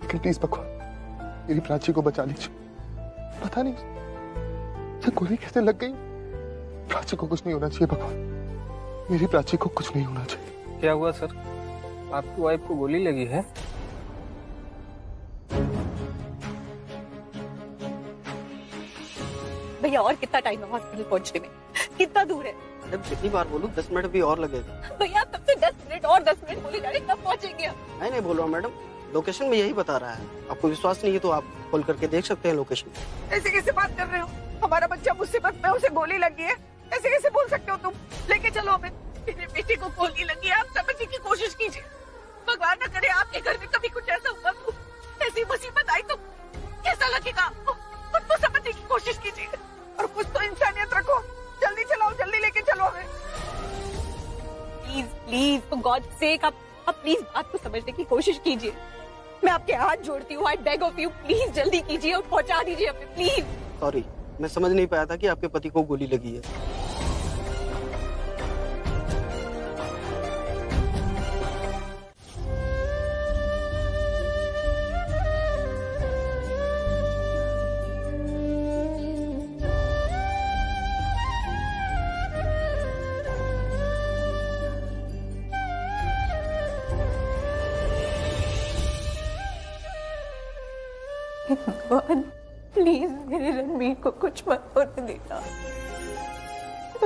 लेकिन प्लीज भगवान, मेरी प्राची को बचा लीजिए। पता नहीं ये गोली कैसे लग गई। प्राची को कुछ नहीं होना चाहिए भगवान, मेरी प्राची को कुछ नहीं होना चाहिए। क्या हुआ सर, आपकी वाइफ को गोली लगी है? भैया और कितना टाइम है हॉस्पिटल पहुंचने में? कितना दूर है? मैडम कितनी बार बोलूं, 10 मिनट भी और लगेगा। भैया तब से 10 मिनट और 10 मिनट बोले जा रहे, कब पहुंचेंगे हम? मैं नहीं बोल रहा हूँ मैडम, लोकेशन में यही बता रहा है। आपको विश्वास नहीं है तो आप कॉल करके देख सकते हैं लोकेशन। ऐसे कैसे बात कर रहे हो? हमारा बच्चा मुसीबत में, उसे गोली लगी है, ऐसे कैसे बोल सकते हो तुम? लेके चलो हमें। मेरे बेटे को गोली लगी है, आप समझने की कोशिश कीजिए। भगवान न करे आपके घर में कभी कुछ ऐसा हुआ तो, ऐसी मुसीबत आई तो कैसा लगेगा आपको? खुद को समझने की कोशिश कीजिए और कुछ तो इंसानियत रखो। जल्दी चलाओ, जल्दी लेके चलो हमें। Please please for God sake, आप प्लीज बात को समझने की कोशिश कीजिए। मैं आपके हाथ जोड़ती हूँ, I beg of you, please जल्दी कीजिए और पहुंचा दीजिए हमें प्लीज। सॉरी, मैं समझ नहीं पाया था कि आपके पति को गोली लगी है। भगवान प्लीज मेरे रणवीर को कुछ मत होने देना।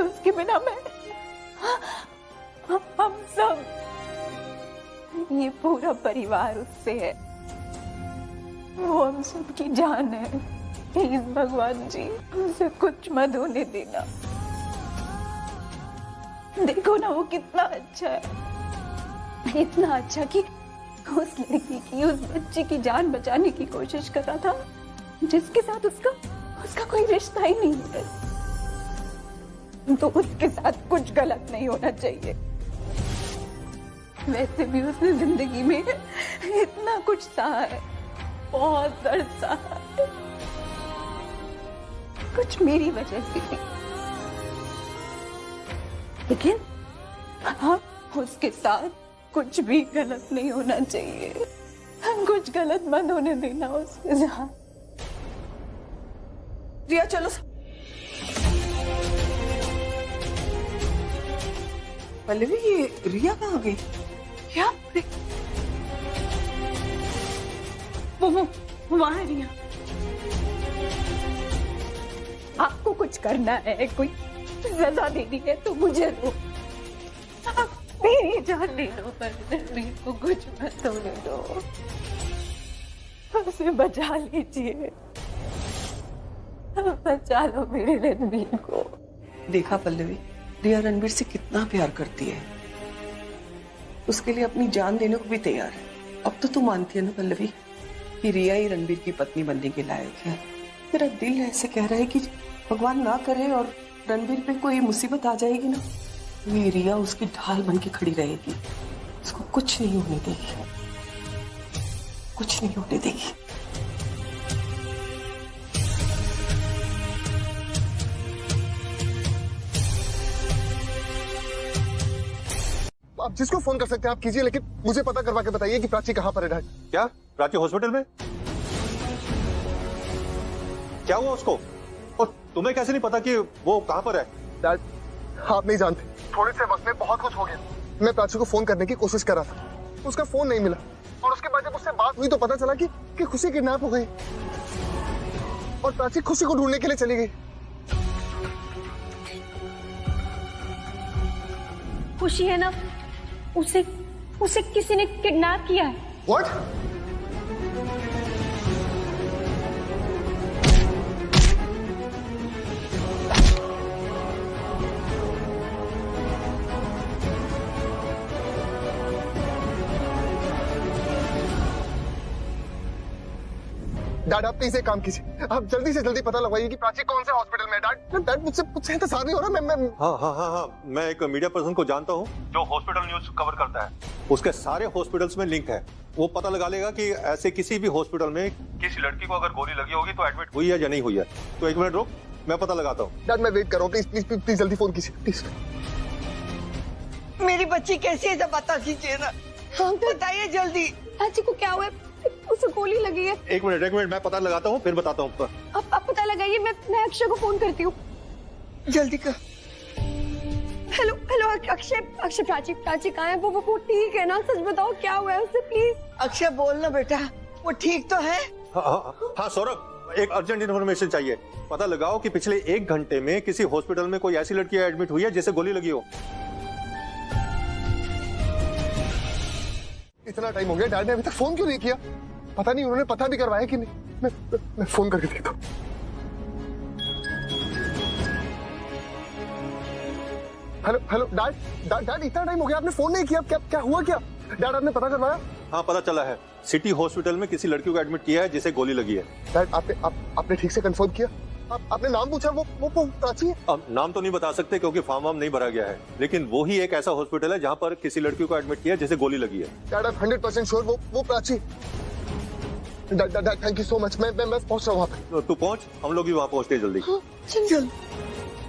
उसके बिना मैं, हम सब, ये पूरा परिवार उससे है, वो हम सबकी जान है। प्लीज भगवान जी उसे कुछ मत होने देना। देखो ना वो कितना अच्छा है, इतना अच्छा कि उस लड़की की, उस बच्ची की जान बचाने की कोशिश कर रहा था जिसके साथ उसका कोई रिश्ता ही नहीं है। तो उसके साथ कुछ गलत नहीं होना चाहिए। वैसे भी उसने जिंदगी में इतना कुछ सहा है, बहुत दर्द सहा है, कुछ मेरी वजह से भी। लेकिन हाँ, उसके साथ कुछ भी गलत नहीं होना चाहिए, कुछ गलत मत होने देना उसके साथ। रिया चलो। पल्लवी ये रिया कहाँ गई? क्या? वो वहाँ है रिया। आपको कुछ करना है, कोई सजा देनी है तो मुझे दो, मेरी जान ले लो, पर रणबीर को कुछ मत होने दो, उसे बचा लीजिए, बचा लो मेरे रणबीर को। देखा पल्लवी, रिया रणबीर से कितना प्यार करती है, उसके लिए अपनी जान देने को भी तैयार है। अब तो तू मानती है ना पल्लवी कि रिया ही रणबीर की पत्नी बनने के लायक है। मेरा दिल ऐसे कह रहा है कि भगवान ना करे और रणबीर पे कोई मुसीबत आ जाएगी ना, ये रिया उसकी ढाल बन के खड़ी रहेगी, उसको कुछ नहीं होने देगी, कुछ नहीं होने देगी। आप जिसको फोन कर सकते हैं आप कीजिए, लेकिन मुझे पता करवा के बताइए कि प्राची कहाँ पर है। डैड क्या प्राची हॉस्पिटल में? क्या हुआ उसको? और तुम्हें कैसे नहीं पता कि वो कहाँ पर है? डैड आप नहीं जानते, थोड़े से वक्त में बहुत कुछ हो गया। मैं प्राची को फोन करने की कोशिश कर रहा था, उसका फोन नहीं मिला, और उसके बाद जब उससे बात हुई तो पता चला कि खुशी किडनैप हो गई और प्राची खुशी को ढूंढने के लिए चली गई। खुशी है ना, उसे किसी ने किडनैप किया है। What? डैड आप प्लीज एक काम कीजिए, आप जल्दी से जल्दी पता लगवाइए कि प्राची कौन से हॉस्पिटल में है। डैड मुझसे इंतजार नहीं हो रहा। मैं हाँ, मैं एक मीडिया पर्सन को जानता हूँ जो हॉस्पिटल न्यूज कवर करता है, उसके सारे हॉस्पिटल्स में लिंक है। वो पता लगा लेगा कि ऐसे किसी भी हॉस्पिटल में किसी लड़की को अगर गोली लगी होगी तो एडमिट हुई है या नहीं हुई है। तो एक मिनट रुक, मैं पता लगाता हूँ। डैड मैं वेट कर रहा हूँ, प्लीज जल्दी फोन कीजिए प्लीज। मेरी बच्ची कैसी है जब बता दीजिए ना, बताइए जल्दी। चाची को क्या हुआ है? उसे गोली लगी है। एक मिनट मैं पता लगाता हूँ फिर बताता हूँ। आप पता लगाइए, मैं अक्षय को फोन करती हूँ। जल्दी कर। हेलो अक्षय, प्राची कहाँ है? वो ठीक है ना? सच बताओ क्या हुआ है उसे प्लीज। अक्षय बोलना बेटा, वो ठीक तो है? हाँ सौरभ, एक अर्जेंट इन्फॉर्मेशन चाहिए। पता लगाओ कि पिछले 1 घंटे में किसी हॉस्पिटल में कोई ऐसी लड़की एडमिट हुई है जिसे गोली लगी हो। इतना टाइम हो गया, डैड ने अभी तक फोन क्यों नहीं किया? पता नहीं उन्होंने पता भी करवाया कि नहीं। मैं फोन करके देखता हूँ। हेलो डैड इतना टाइम हो गया, आपने फोन नहीं किया, क्या हुआ? क्या डैड आपने पता करवाया? हाँ पता चला है, सिटी हॉस्पिटल में किसी लड़की को एडमिट किया है जिसे गोली लगी है। डैड आपने ठीक से कंफर्म किया? आपने नाम पूछा? वो प्राची है? अब नाम तो नहीं बता सकते क्योंकि फॉर्म वार्म नहीं भरा गया है, लेकिन वो ही एक ऐसा हॉस्पिटल है जहाँ पर किसी लड़की को एडमिट किया है जिसे गोली लगी है। डैड आप 100% श्योर वो Prachi? Dad thank you so much. मैं पहुंच रहा हूँ वहाँ पे। तू पहुंच, हम लोग भी वहाँ पहुँचते हैं जल्दी। चल।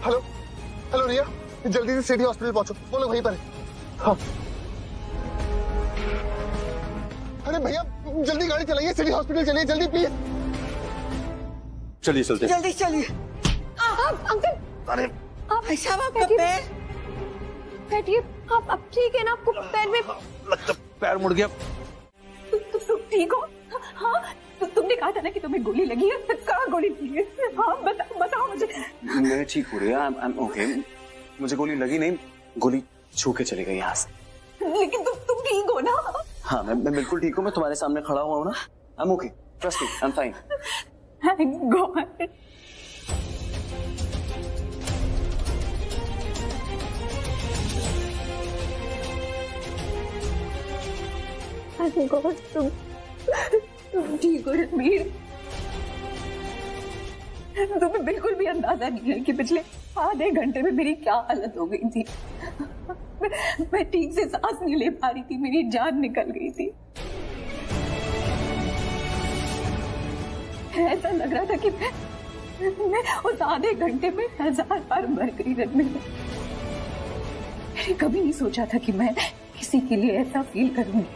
हेलो रिया, जल्दी से सिटी हॉस्पिटल पहुंचो, वो लोग वहीं पर है। हाँ। अरे भैया जल्दी गाड़ी चलाइए, सिटी हॉस्पिटल चलिए जल्दी प्लीज। चलिए चलते। जल्दी चलिए। अंकल, अरे भाई साहब आपका पैर। बैठिए, आप ठीक है ना? आपको पैर में लगता पैर मुड़ गया। तुम ठीक हो? हाँ, तुमने कहा था ना कि तुम्हें गोली लगी है। कहाँ गोली लगी है? हाँ बताओ मुझे। मैं ठीक हो रही है, आई एम ओके। मुझे गोली लगी नहीं, गोली छू के चली गई यहाँ से। लेकिन तुम ठीक हो ना? हाँ मैं बिल्कुल ठीक हूँ, मैं तुम्हारे सामने खड़ा हुआ हूँ ना। I am okay, trust me, I am fine. Thank God. Thank God, तुम ठीक हो रणबीर। तुम्हें बिल्कुल भी अंदाजा नहीं है कि पिछले आधे घंटे में मेरी क्या हालत हो गई थी। मैं ठीक से सांस नहीं ले पा रही थी, मेरी जान निकल गई थी। ऐसा लग रहा था कि मैं उस आधे घंटे में 1000 बार मर गई रणबीर। मैंने कभी नहीं सोचा था कि मैं किसी के लिए ऐसा फील करूंगी।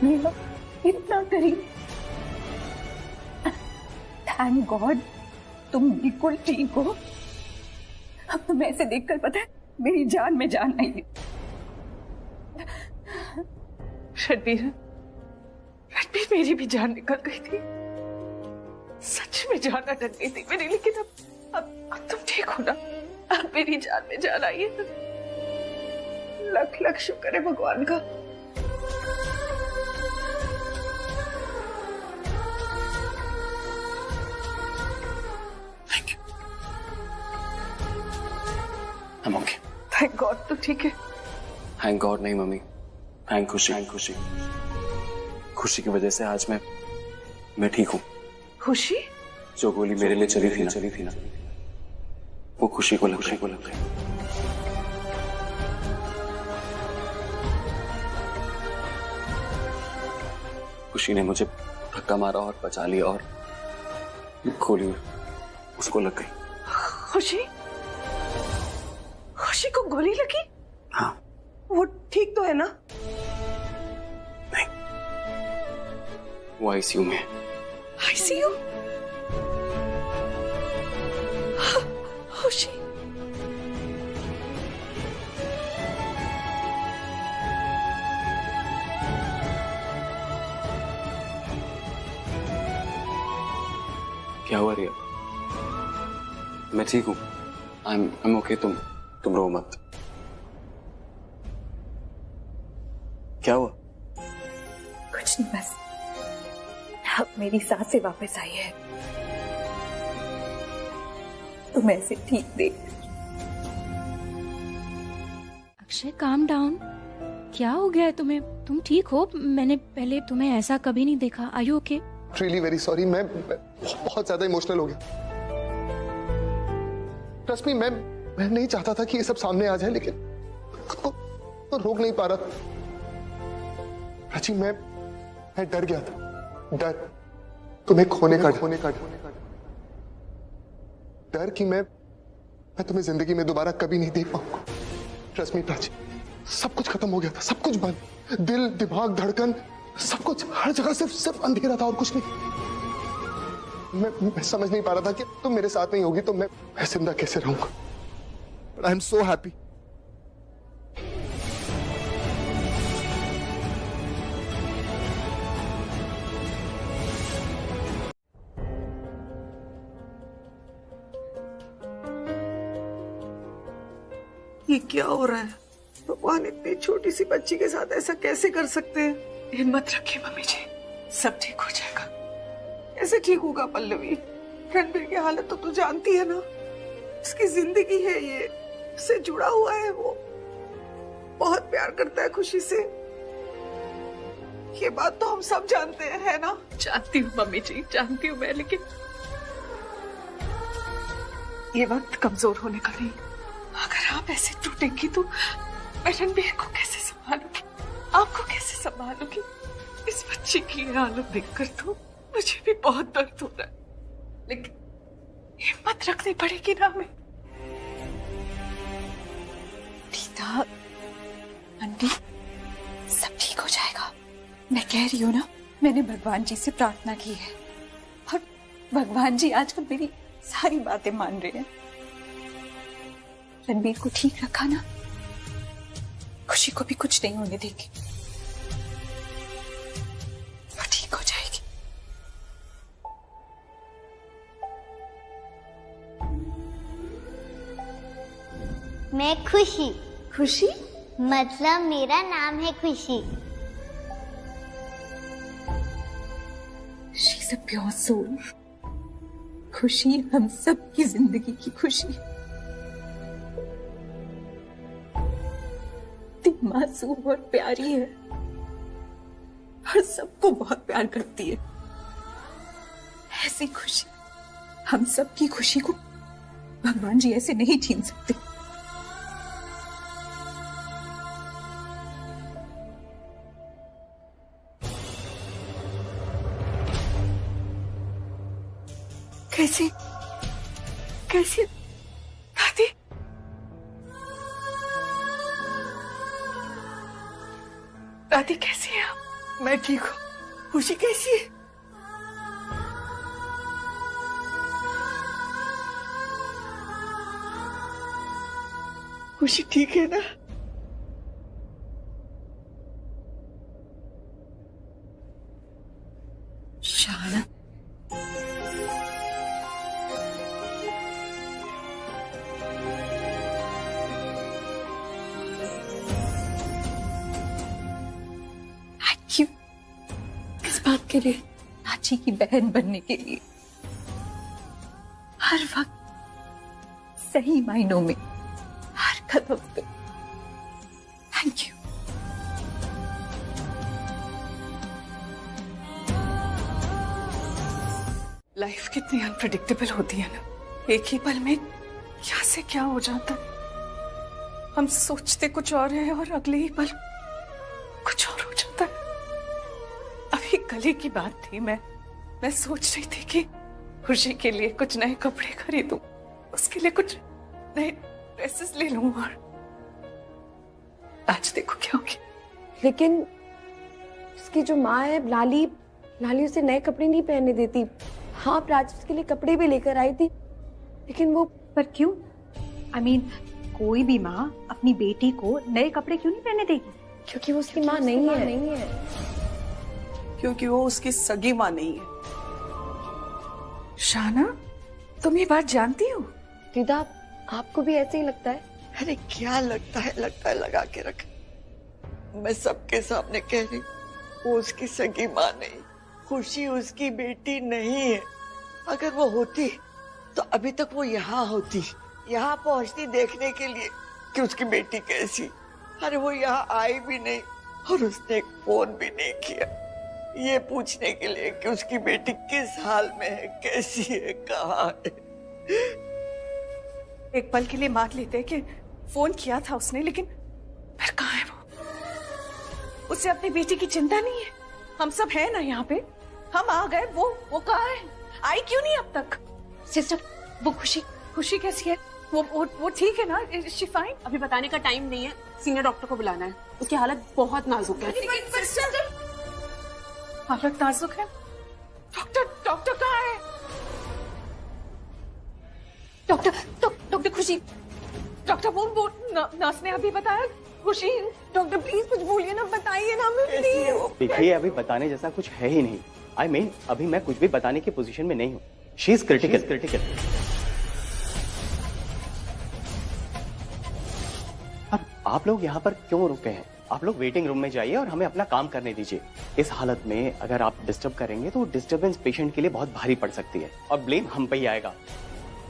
मेरा इतना करीब। थैंक गॉड तुम बिल्कुल ठीक हो। अब तुम्हें ऐसे देखकर पता है मेरी जान में जान आई है। रणबीर मेरी भी जान निकल गई थी, सच में जान अटक गई थी मेरी, लेकिन अब तुम ठीक हो ना? अब मेरी जान में जान आई है। लख लख शुक्र है भगवान का। I'm okay. थैंक गॉड तो ठीक है। थैंक गॉड नहीं मम्मी, थैंक खुशी। खुशी खुशी की वजह से आज मैं ठीक हूँ। खुशी? जो गोली मेरे लिए चली थी ना वो खुशी को लग गई। खुशी ने मुझे धक्का मारा और बचा लिया और गोली उसको लग गई। खुशी को गोली लगी? हाँ। वो ठीक तो है ना? नहीं, वो आईसीयू में। आईसीयू? खुशी क्या हुआ रिया? मैं ठीक हूँ। I'm okay। तुम रो मत। क्या हुआ? कुछ नहीं, बस अब मेरी सांसें वापस आई है। तुम ऐसे ठीक देख। Akshay calm down. क्या हो गया है तुम्हें? तुम ठीक हो? मैंने पहले तुम्हें ऐसा कभी नहीं देखा। Are you okay? Really very sorry. मैं बहुत ज्यादा इमोशनल हो गया। ट्रस्ट मी, मैं नहीं चाहता था कि ये सब सामने आ जाए, लेकिन तो रोक नहीं पा रहा था। प्राची, मैं डर गया था। डर तुम्हें खोने का डर कि मैं तुम्हें जिंदगी में दोबारा कभी नहीं देख पाऊंगा। ट्रस्ट मी प्राची, सब कुछ खत्म हो गया था, सब कुछ बंद। दिल, दिमाग, धड़कन, सब कुछ, हर जगह सिर्फ अंधेरा था और कुछ नहीं। मैं समझ नहीं पा रहा था कि तुम मेरे साथ नहीं होगी तो मैं जिंदा कैसे रहूंगा। But I am so happy. ये क्या हो रहा है? भगवान इतनी छोटी सी बच्ची के साथ ऐसा कैसे कर सकते हैं? हिम्मत रखिए मम्मी जी, सब ठीक हो जाएगा। कैसे ठीक होगा पल्लवी? रणबीर की हालत तो तू जानती है ना। उसकी जिंदगी है ये, उससे जुड़ा हुआ है, वो बहुत प्यार करता है खुशी से। ये बात तो हम सब जानते हैं, है ना? जानती हूँ मम्मी जी, जानती हूँ मैं, लेकिन ये वक्त कमजोर होने का नहीं। अगर आप ऐसे टूटेंगी तो मैं रणबीर को कैसे संभालूंगी? आपको कैसे संभालूंगी? इस बच्चे की हालत देखकर तो मुझे भी बहुत दर्द हो रहा है, लेकिन हिम्मत रखनी पड़ेगी ना हमें। रीता आंटी, सब ठीक हो जाएगा। मैं कह रही हूँ ना, मैंने भगवान जी से प्रार्थना की है और भगवान जी आजकल मेरी सारी बातें मान रहे हैं। रणबीर को ठीक रखा ना, खुशी को भी कुछ नहीं होने देगी। वो ठीक हो जाएगी। मैं खुशी। खुशी मतलब मेरा नाम है खुशी। She's a pure soul। खुशी हम सब की जिंदगी की खुशी। इतनी मासूम और प्यारी है और सबको बहुत प्यार करती है। ऐसी खुशी, हम सब की खुशी को भगवान जी ऐसे नहीं छीन सकते। कैसी कैसी दादी? दादी कैसी है आप? मैं ठीक हूँ। खुशी कैसी है? खुशी ठीक है ना? शाना, थैंक यू। किस बात के लिए? प्राची की बहन बनने के लिए। हर वक्त सही मायनों में, हर कदम पे। Thank you. लाइफ कितनी अनप्रेडिक्टेबल होती है ना। एक ही पल में क्या से क्या हो जाता है। हम सोचते कुछ और है और अगले ही पल कुछ और हो जाता है। अभी कल की बात थी, मैं सोच रही थी कि खुशी के लिए कुछ नए कपड़े खरीदूं, उसके लिए कुछ नए ड्रेसेस ले लूं, और आज देखो क्या हो गया। लेकिन उसकी जो माँ है लाली उसे नए कपड़े नहीं पहनने देती। हाँ, प्राची उसके लिए कपड़े भी लेकर आई थी, लेकिन वो पर क्यों? I mean, कोई भी माँ अपनी बेटी को नए कपड़े क्यों नहीं पहनने देगी? क्योंकि वो उसकी माँ नहीं है। क्योंकि वो उसकी सगी माँ नहीं है। शाना, तुम ये बात जानती हो? दीदा, आपको भी ऐसे ही लगता है? अरे क्या लगता है लगा के रख। मैं सबके सामने कह रही, वो उसकी सगी माँ नहीं, खुशी उसकी बेटी नहीं है। अगर वो होती तो अभी तक वो यहाँ होती, यहाँ पहुंचती देखने के लिए कि उसकी बेटी कैसी। अरे वो यहाँ आई भी नहीं और उसने एक फोन भी नहीं किया ये पूछने के लिए कि उसकी बेटी किस हाल में है, कैसी है, कहाँ है। एक पल के लिए मान लेते हैं कि फोन किया था उसने, लेकिन फिर कहाँ है वो? उसे अपनी बेटी की चिंता नहीं है। हम सब हैं ना यहाँ पे, हम आ गए, वो कहाँ है? आई क्यों नहीं अब तक? सिस्टर, वो खुशी कैसी है? वो ठीक है ना? She fine? अभी बताने का टाइम नहीं है, सीनियर डॉक्टर को बुलाना है। उसकी हालत बहुत नाजुक है। हालत नाजुक है? डॉक्टर कहाँ है? डॉक्टर खुशी। डॉक्टर वो नर्स ने अभी बताया। खुशी, डॉक्टर प्लीज कुछ बोलिए ना, बताइए ना हमें प्लीज। देखिए, अभी बताने जैसा कुछ है ही नहीं। I mean, अभी मैं कुछ भी बताने की पोजीशन में नहीं हूँ। She is critical. अब आप लोग यहाँ पर क्यों रुके हैं? आप लोग वेटिंग रूम में जाइए और हमें अपना काम करने दीजिए। इस हालत में अगर आप डिस्टर्ब करेंगे तो डिस्टर्बेंस पेशेंट के लिए बहुत भारी पड़ सकती है और ब्लेम हम पे ही आएगा।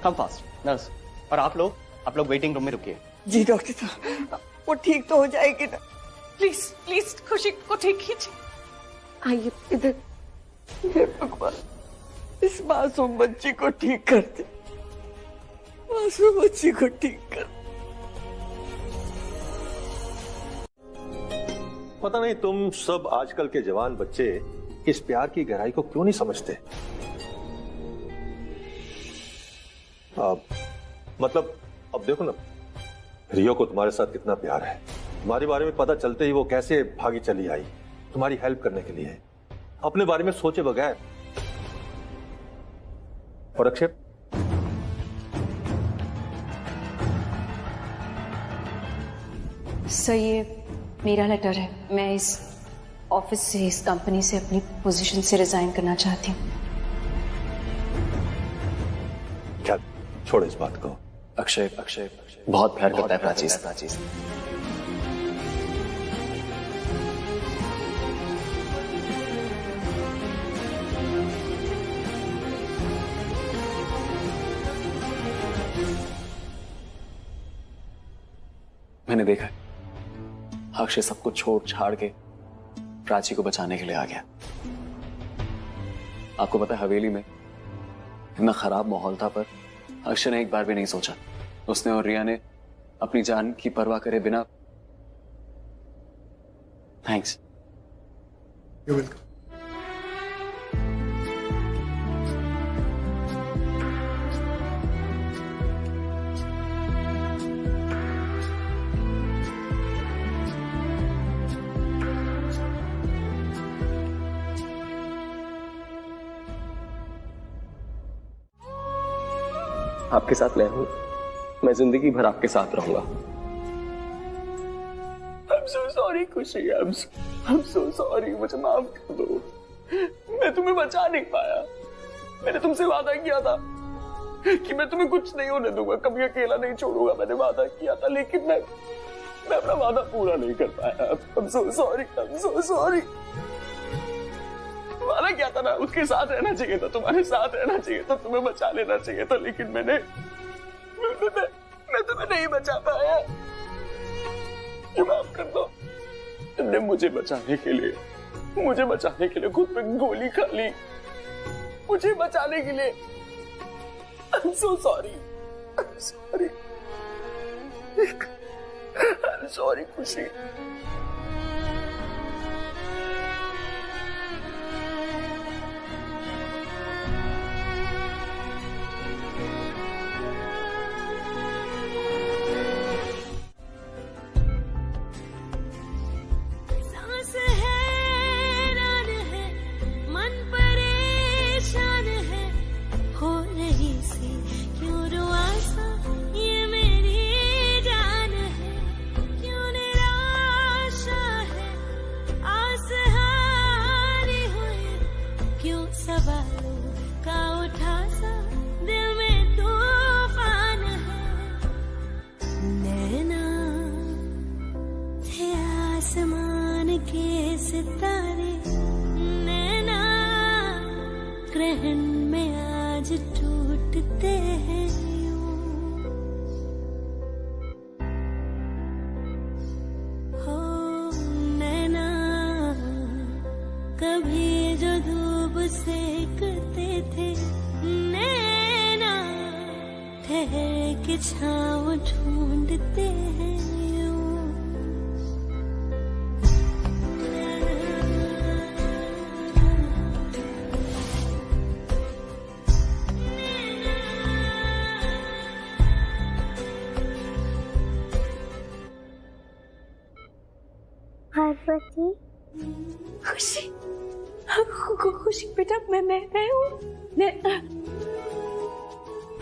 कम फास्ट नर्स, और आप लोग वेटिंग रूम में रुकिए। जी डॉक्टर साहब, वो ठीक तो हो जाएगी ना? प्लीज खुशी को ठीक कीजिए। आइए इधर। हे भगवान, इस मासूम बच्ची को ठीक कर दे, मासूम बच्ची को ठीक कर। पता नहीं तुम सब आजकल के जवान बच्चे इस प्यार की गहराई को क्यों नहीं समझते। मतलब अब देखो ना, रियो को तुम्हारे साथ कितना प्यार है। तुम्हारे बारे में पता चलते ही वो कैसे भागी चली आई तुम्हारी हेल्प करने के लिए, अपने बारे में सोचे बगैर। और अक्षय, सर, ये मेरा लेटर है। मैं इस ऑफिस से, इस कंपनी से, अपनी पोजीशन से रिजाइन करना चाहती हूँ। क्या? छोड़ो इस बात को। अक्षय बहुत प्यार करता है प्राची से। मैंने देखा है, अक्षय सब कुछ छोड़ छाड़ के प्राची को बचाने के लिए आ गया। आपको पता है, हवेली में इतना खराब माहौल था, पर अक्षय ने एक बार भी नहीं सोचा। उसने और रिया ने अपनी जान की परवाह करे बिना। थैंक्स। You're welcome. आपके साथ मैं हूं, मैं जिंदगी भर आपके साथ रहूंगा। I'm so sorry खुशी, I'm so sorry, मुझे माफ कर दो। मैं तुम्हें बचा नहीं पाया। मैंने तुमसे वादा किया था कि मैं तुम्हें कुछ नहीं होने दूंगा, कभी अकेला नहीं छोड़ूंगा, मैंने वादा किया था, लेकिन मैं अपना वादा पूरा नहीं कर पाया। I'm so sorry। वादा किया था ना, उसके साथ रहना चाहिए था, तुम्हारे साथ रहना चाहिए था, तुम्हें बचा लेना चाहिए था, लेकिन मैं तुम्हें नहीं बचा पाया। माफ कर दो। तुमने मुझे बचाने के लिए खुद पे गोली खा ली, मुझे बचाने के लिए। I'm so sorry खुशी। कभी जो धूप सेकते थे नैना, ठहर के छाँव ढूंढते हैं यूं। पार्वती, खुशी खुशी बेटा, मैं हूँ, मैं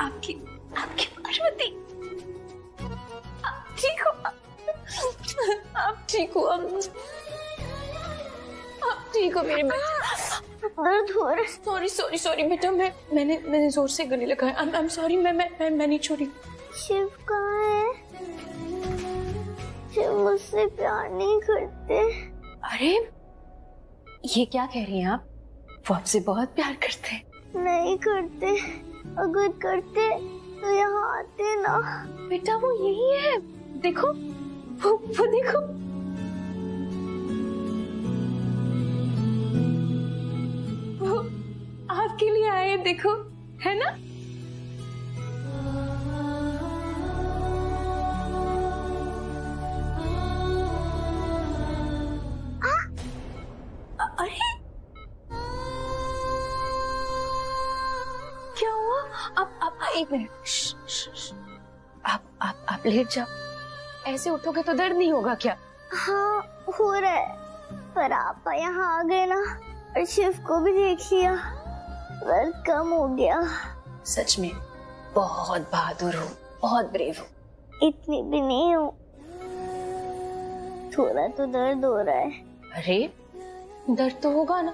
आपकी पार्वती। आप ठीक हो? आप ठीक हो? आप ठीक हो मेरे बेटे? दर्द हो रहा है। सॉरी बेटा, मैंने जोर से गले लगाया। I'm sorry, मैं नहीं छोड़ी। शिव कहाँ है? शिव मुझसे प्यार नहीं करते। अरे ये क्या कह रही हैं आप? वो आपसे बहुत प्यार करते हैं। नहीं करते, अगर करते तो यहाँ आते ना। बेटा वो यही है, देखो वो देखो। वो आपके लिए आए, देखो, है ना? अरे क्या हुआ? आप एक मिनट, आप लेट जाओ। ऐसे उठोगे तो दर्द नहीं होगा क्या? हाँ हो रहा है, पर आप यहाँ आ गए ना और शिव को भी देख लिया, दर्द कम हो गया। सच में बहुत बहादुर हो, बहुत ब्रेव हो। इतनी भी नहीं हो, थोड़ा तो दर्द हो रहा है। अरे दर्द तो होगा ना,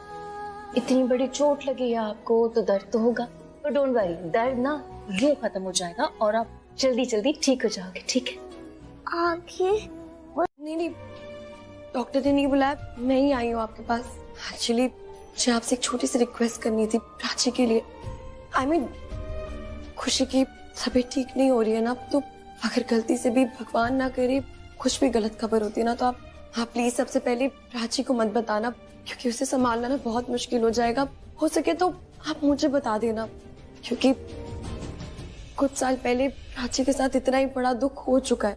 इतनी बड़ी चोट लगी है आपको तो दर्द तो होगा, पर डोंट वरी, दर्द ना यूं खत्म हो जाएगा और आप जल्दी ठीक हो जाओगे, ठीक है? आंखें नहीं, डॉक्टर ने नहीं बुलाया, मैं ही आई हूँ आपके पास। एक्चुअली मुझे आपसे एक छोटी सी रिक्वेस्ट करनी थी प्राची के लिए। I mean, खुशी की तबीयत ठीक नहीं हो रही है ना, तो अगर गलती से भी भगवान ना करे कुछ भी गलत खबर होती है ना, तो आप प्लीज सबसे पहले प्राची को मत बताना, क्योंकि उसे संभालना ना बहुत मुश्किल हो जाएगा। हो सके तो आप मुझे बता देना, क्योंकि कुछ साल पहले प्राची के साथ इतना ही बड़ा दुख हो चुका है।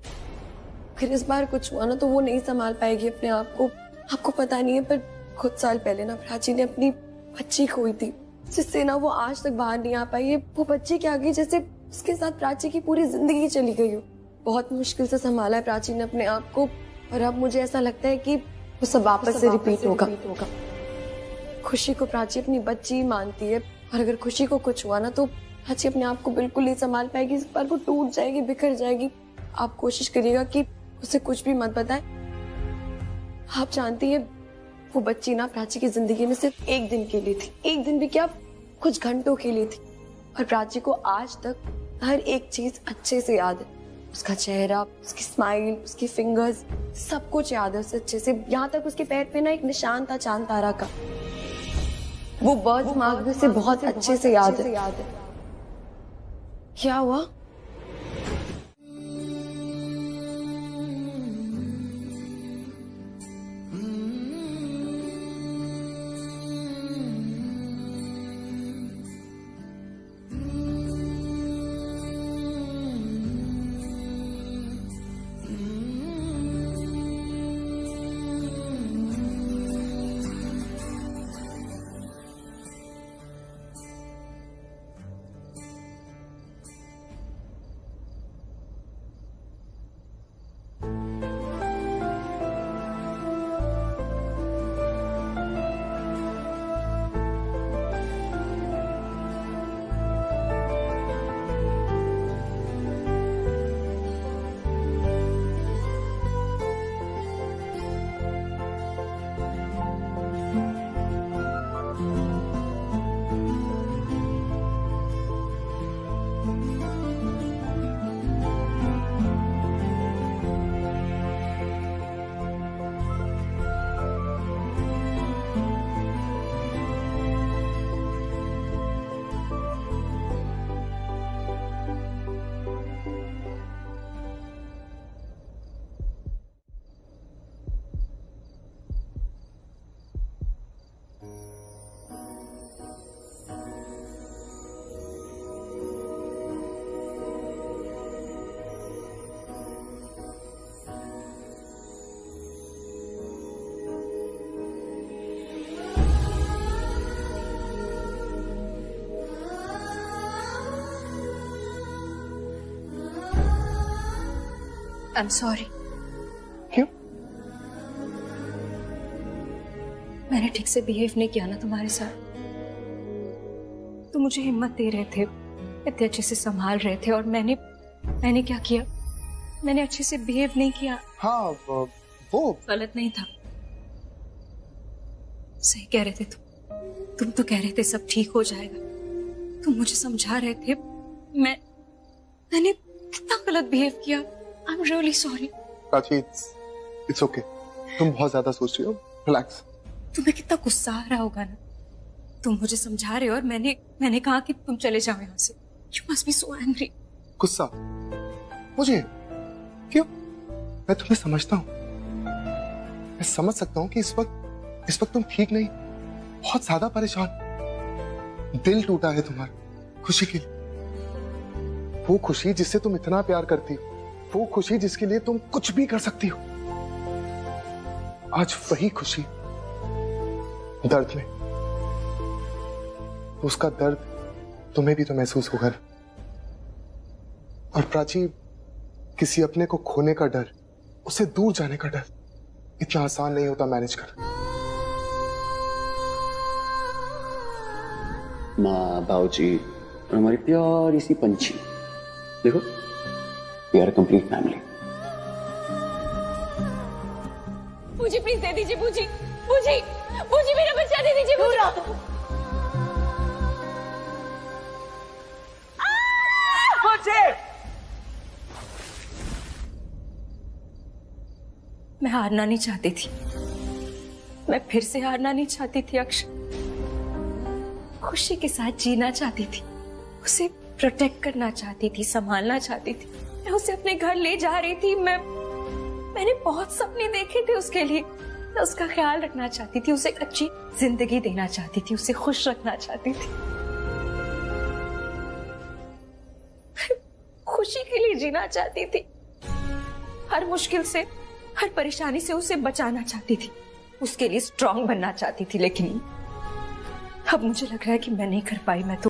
फिर इस बार कुछ हुआ ना तो वो नहीं संभाल पाएगी अपने आप को। आपको पता नहीं है, पर कुछ साल पहले ना प्राची ने अपनी बच्ची खोई थी, जिससे ना वो आज तक बाहर नहीं आ पाई है। वो बच्ची क्या गई जैसे उसके साथ प्राची की पूरी जिंदगी चली गई हो। बहुत मुश्किल से संभाला है प्राची ने अपने आप को, और अब मुझे ऐसा लगता है कि वो सब वापस से रिपीट होगा। खुशी को प्राची अपनी बच्ची मानती है, और अगर खुशी को कुछ हुआ ना तो प्राची अपने आप को बिल्कुल नहीं संभाल पाएगी, इस बार वो टूट जाएगी, बिखर जाएगी। आप कोशिश करिएगा कि उसे कुछ भी मत बताएं। आप जानती है वो बच्ची ना प्राची की जिंदगी में सिर्फ एक दिन के लिए थी, एक दिन भी क्या कुछ घंटों के लिए थी, और प्राची को आज तक हर एक चीज अच्छे से याद है। उसका चेहरा, उसकी स्माइल, उसकी फिंगर्स, सब कुछ याद है उसे अच्छे से। यहाँ तक उसके पैर पे ना एक निशान था चांद तारा का, वो बर्थ मार्क भी उसे बहुत अच्छे से याद है। क्या हुआ? I'm sorry. क्यों? मैंने ठीक से बिहेव नहीं किया ना तुम्हारे साथ। तुम मुझे हिम्मत दे रहे थे, इतने अच्छे से संभाल रहे थे, और मैंने क्या किया? मैंने अच्छे से बिहेव नहीं किया। हाँ वो गलत नहीं था, सही कह रहे थे तुम तो कह रहे थे सब ठीक हो जाएगा। तुम मुझे समझा रहे थे। मैंने कितना गलत बिहेव किया। I'm really sorry. Prachi, it's okay. तुम बहुत ज्यादा सोच रही हो, रिलैक्स। तुम्हें कितना गुस्सा आ रहा होगा ना। तुम मुझे समझा रहे हो और मैंने कहा कि तुम चले जाओ यहाँ से। You must be so angry. गुस्सा? मुझे? क्यों? मैं तुम्हें समझता हूँ। मैं समझ सकता हूँ कि इस वक्त तुम ठीक नहीं, बहुत ज्यादा परेशान। दिल टूटा है तुम्हारा खुशी के लिए। वो खुशी जिससे तुम इतना प्यार करती हो, वो खुशी जिसके लिए तुम कुछ भी कर सकती हो, आज वही खुशी दर्द में। उसका दर्द तुम्हें भी तो महसूस होगा। और प्राची, किसी अपने को खोने का डर, उससे दूर जाने का डर इतना आसान नहीं होता मैनेज करना। माँ, बाबूजी और हमारी प्यारी सी पंछी, देखो, we are a complete family. बूजी प्लीज दे दीजिए। बूजी मेरा बच्चा दे दीजिए। मैं हारना नहीं चाहती थी, मैं फिर से हारना नहीं चाहती थी अक्षय। खुशी के साथ जीना चाहती थी, उसे प्रोटेक्ट करना चाहती थी, संभालना चाहती थी। मैं उसे अपने घर ले जा रही थी। मैंने बहुत सपने देखे थे उसके लिए। मैं उसका ख्याल रखना चाहती थी, उसे एक अच्छी जिंदगी देना चाहती थी, उसे खुश रखना चाहती थी, खुशी के लिए जीना चाहती थी। हर मुश्किल से, हर परेशानी से उसे बचाना चाहती थी, उसके लिए स्ट्रांग बनना चाहती थी। लेकिन अब मुझे लग रहा है कि मैं नहीं कर पाई। मैं तो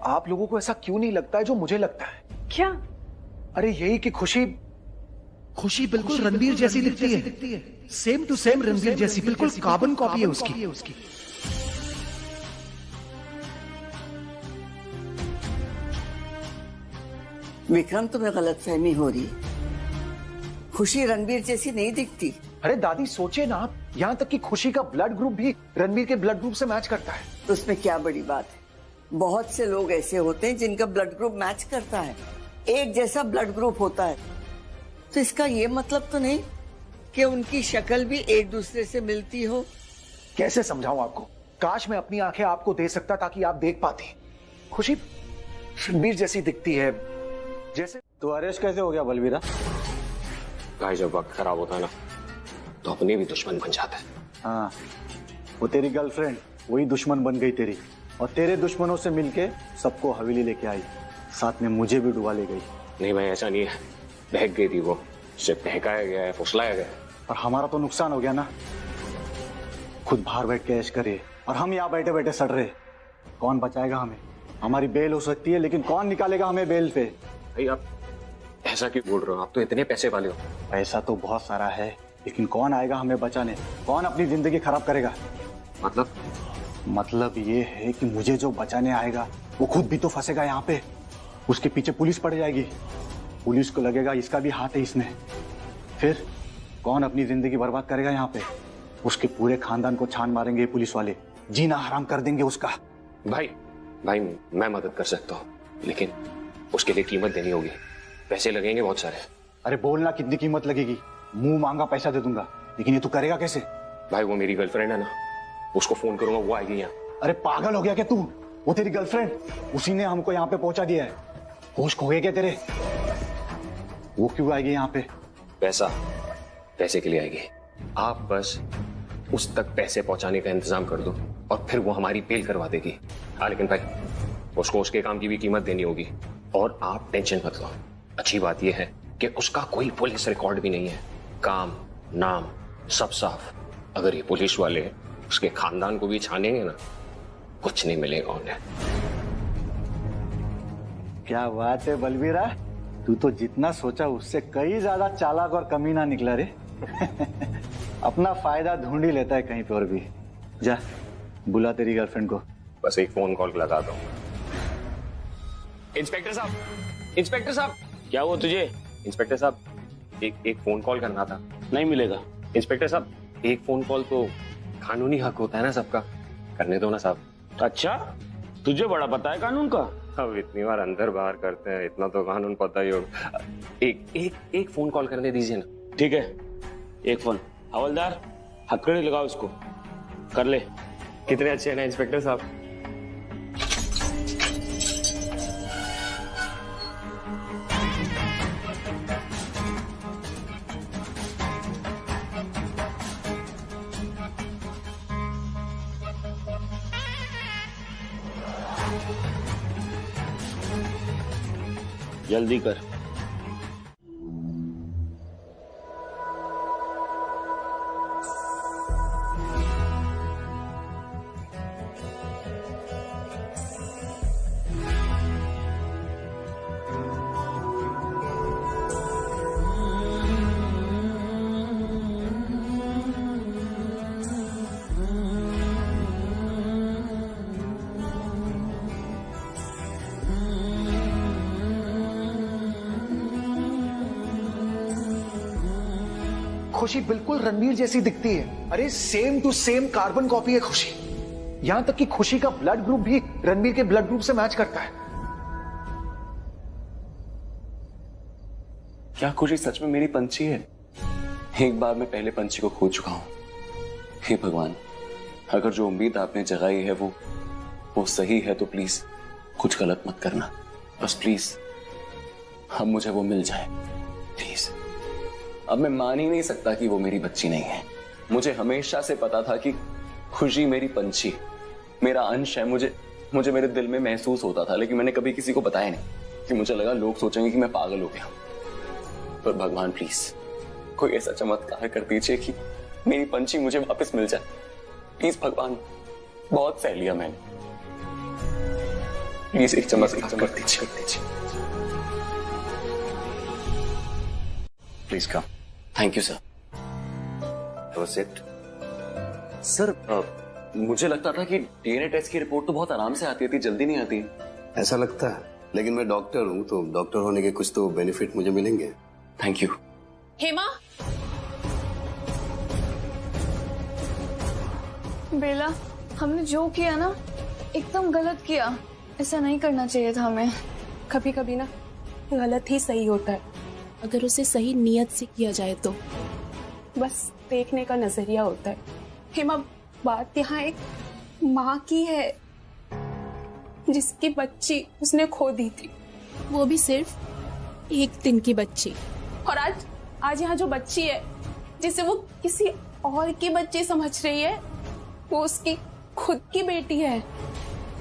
आप लोगों को ऐसा क्यों नहीं लगता है जो मुझे लगता है? क्या? अरे यही कि खुशी बिल्कुल रणबीर जैसी दिखती है। सेम टू सेम रणबीर जैसी, बिल्कुल कार्बन कॉपी है उसकी। विक्रम, तुम्हें गलतफहमी हो रही है। खुशी रणबीर जैसी नहीं दिखती। अरे दादी सोचिए ना आप, यहाँ तक कि खुशी का ब्लड ग्रुप भी रणबीर के ब्लड ग्रुप से मैच करता है। तो उसमें क्या बड़ी बात है? बहुत से लोग ऐसे होते हैं जिनका ब्लड ग्रुप मैच करता है, एक जैसा ब्लड ग्रुप होता है। तो इसका ये मतलब तो नहीं कि उनकी शक्ल भी एक दूसरे से मिलती हो। कैसे समझाऊं आपको? काश मैं अपनी आंखें आपको दे सकता ताकि आप देख पाती। खुशी रणबीर जैसी दिखती है जैसे। तो अरेस्ट कैसे हो गया बलवीरा? भाई जब वक्त खराब होता है ना तो अपने भी दुश्मन बन जाता है। हाँ, वो तेरी गर्लफ्रेंड वही दुश्मन बन गई तेरी, और तेरे दुश्मनों से मिलके सबको हवेली लेके आई, साथ में मुझे भी डुबा ले गई। नहीं भाई ऐसा नहीं है, बहक गई थी वो, उसे बहकाया गया है, फुसलाया गया है। और हमारा तो नुकसान हो गया ना, खुद बाहर बैठ के ऐश करे और हम यहाँ बैठे बैठे सड़ रहे। कौन बचाएगा हमें? हमारी बेल हो सकती है लेकिन कौन निकालेगा हमें बेल पे? भाई आप ऐसा क्यों बोल रहे हो? आप तो इतने पैसे वाले हो। पैसा तो बहुत सारा है लेकिन कौन आएगा हमें बचाने? कौन अपनी जिंदगी खराब करेगा? मतलब ये है कि मुझे जो बचाने आएगा वो खुद भी तो फंसेगा यहाँ पे, उसके पीछे पुलिस पड़ जाएगी, पुलिस को लगेगा इसका भी हाथ है इसमें। फिर कौन अपनी जिंदगी बर्बाद करेगा यहाँ पे? उसके पूरे खानदान को छान मारेंगे पुलिस वाले, जीना हराम कर देंगे उसका। भाई मैं मदद कर सकता हूँ लेकिन उसके लिए कीमत देनी होगी, पैसे लगेंगे बहुत सारे। अरे बोलना कितनी कीमत लगेगी, मुंह मांगा पैसा दे दूंगा, लेकिन ये तू करेगा कैसे? भाई वो मेरी गर्लफ्रेंड है ना, उसको फोन करूंगा वो आएगी यहाँ। अरे पागल हो गया क्या तू? वो तेरी गर्लफ्रेंड, उसी ने हमको यहाँ पे पहुंचा दिया है। होश खो गए क्या तेरे? वो क्यों आएगी यहाँ पे? पैसे के लिए आएगी। आप बस उस तक पैसे पहुंचाने का इंतजाम कर दो और फिर वो हमारी बेल करवा देगी। हाँ लेकिन भाई उसको उसके काम की भी कीमत देनी होगी। और आप टेंशन मत लो, अच्छी बात यह है कि उसका कोई पुलिस रिकॉर्ड भी नहीं है, काम नाम सब साफ। अगर ये पुलिस वाले उसके खानदान को भी छानेंगे ना, कुछ नहीं मिलेगा उन्हें। क्या बात है बलवीरा, तू तो जितना सोचा उससे कई ज्यादा चालाक और कमीना निकला रे। अपना फायदा ढूंढ ही लेता है कहीं पर भी। जा बुला तेरी गर्लफ्रेंड को। बस एक फोन कॉल लगा दो। इंस्पेक्टर साहब क्या हुआ तुझे? इंस्पेक्टर साहब एक फोन कॉल करना था। नहीं मिलेगा। इंस्पेक्टर साहब एक फोन कॉल तो कानूनी हक होता है ना सबका, करने दो ना साहब। अच्छा तुझे बड़ा पता है कानून का? अब इतनी बार अंदर बाहर करते हैं, इतना तो कानून पता ही होगा। एक फोन कॉल करने दीजिए ना। ठीक है, एक फोन। हवलदार हथकड़ी लगाओ उसको, कर ले। कितने अच्छे हैं ना इंस्पेक्टर साहब। जल्दी कर। खुशी बिल्कुल रणबीर जैसी दिखती है। अरे same to same carbon copy है खुशी। यहां तक कि खुशी का ब्लड ग्रुप भी रणबीर के ब्लड ग्रुप से मैच करता है। क्या खुशी सच में मेरी पंछी है? एक बार मैं पहले पंछी को खो चुका हूं। हे भगवान, अगर जो उम्मीद आपने जगाई है वो सही है तो प्लीज कुछ गलत मत करना। बस प्लीज अब मुझे वो मिल जाए प्लीज। अब मैं मान ही नहीं सकता कि वो मेरी बच्ची नहीं है। मुझे हमेशा से पता था कि खुशी मेरी पंछी, मेरा अंश है। मुझे मेरे दिल में महसूस होता था, लेकिन मैंने कभी किसी को बताया नहीं कि मुझे लगा लोग सोचेंगे कि मैं पागल हो गया। पर भगवान प्लीज कोई ऐसा चमत्कार कर दीजिए कि मेरी पंछी मुझे वापस मिल जाए। प्लीज भगवान, बहुत सह लिया मैंने। प्लीज एक चम्मच कर दीजिए। Please come. Thank you sir. Sir मुझे लगता था कि डीएनए टेस्ट की रिपोर्ट तो बहुत आराम से आती थी, जल्दी नहीं आती। ऐसा लगता है, लेकिन मैं डॉक्टर हूँ तो डॉक्टर होने के कुछ तो बेनिफिट मुझे मिलेंगे। Thank you. हेमा, बेला, हमने जो किया ना एकदम गलत किया। ऐसा नहीं करना चाहिए था हमें। कभी कभी ना गलत ही सही होता है, अगर उसे सही नीयत से किया जाए तो। बस देखने का नजरिया होता है। हेमा, बात यहाँ एक माँ की है जिसकी बच्ची उसने खो दी थी, वो भी सिर्फ एक दिन की बच्ची। और आज यहाँ जो बच्ची है जिसे वो किसी और की बच्ची समझ रही है, वो उसकी खुद की बेटी है।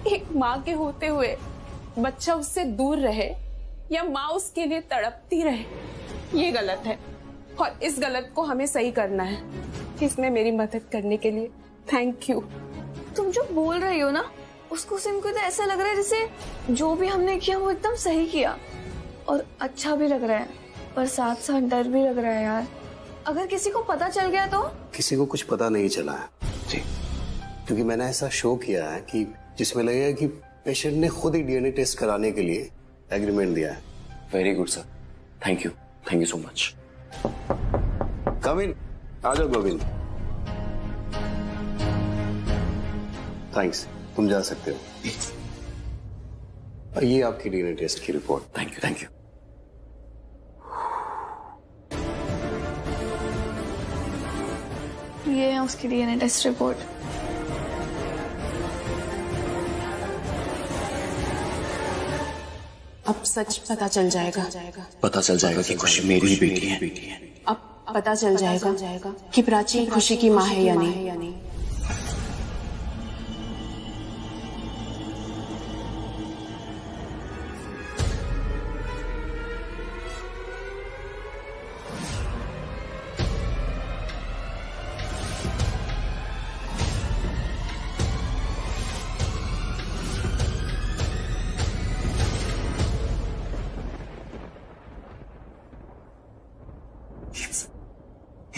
एक माँ के होते हुए बच्चा उससे दूर रहे या माँ उसके लिए तड़पती रहे, ये गलत है और इस गलत को हमें सही करना है। इसमें मेरी मदद करने के लिए थैंक यू। तुम जो बोल रही हो ना, उसको सुन के तो ऐसा लग रहा है जैसे जो भी हमने किया वो एकदम सही किया और अच्छा भी लग रहा है, पर साथ साथ डर भी लग रहा है यार। अगर किसी को पता चल गया तो? किसी को कुछ पता नहीं चला है जी, क्योंकि मैंने ऐसा शो किया है कि जिसमें लगेगा कि पेशेंट ने खुद ही डीएनए टेस्ट कराने के लिए एग्रीमेंट दिया है। Very good sir, thank you so much. Come in, आ जाओ गोविंद। थैंक्स, तुम जा सकते हो। ये आपकी डीएनए टेस्ट की रिपोर्ट। Thank you. ये है उसकी डीएनए टेस्ट रिपोर्ट। अब सच पता चल जाएगा कि खुशी मेरी ही बेटी है। अब पता चल जाएगा कि प्राची खुशी की माँ है या नहीं।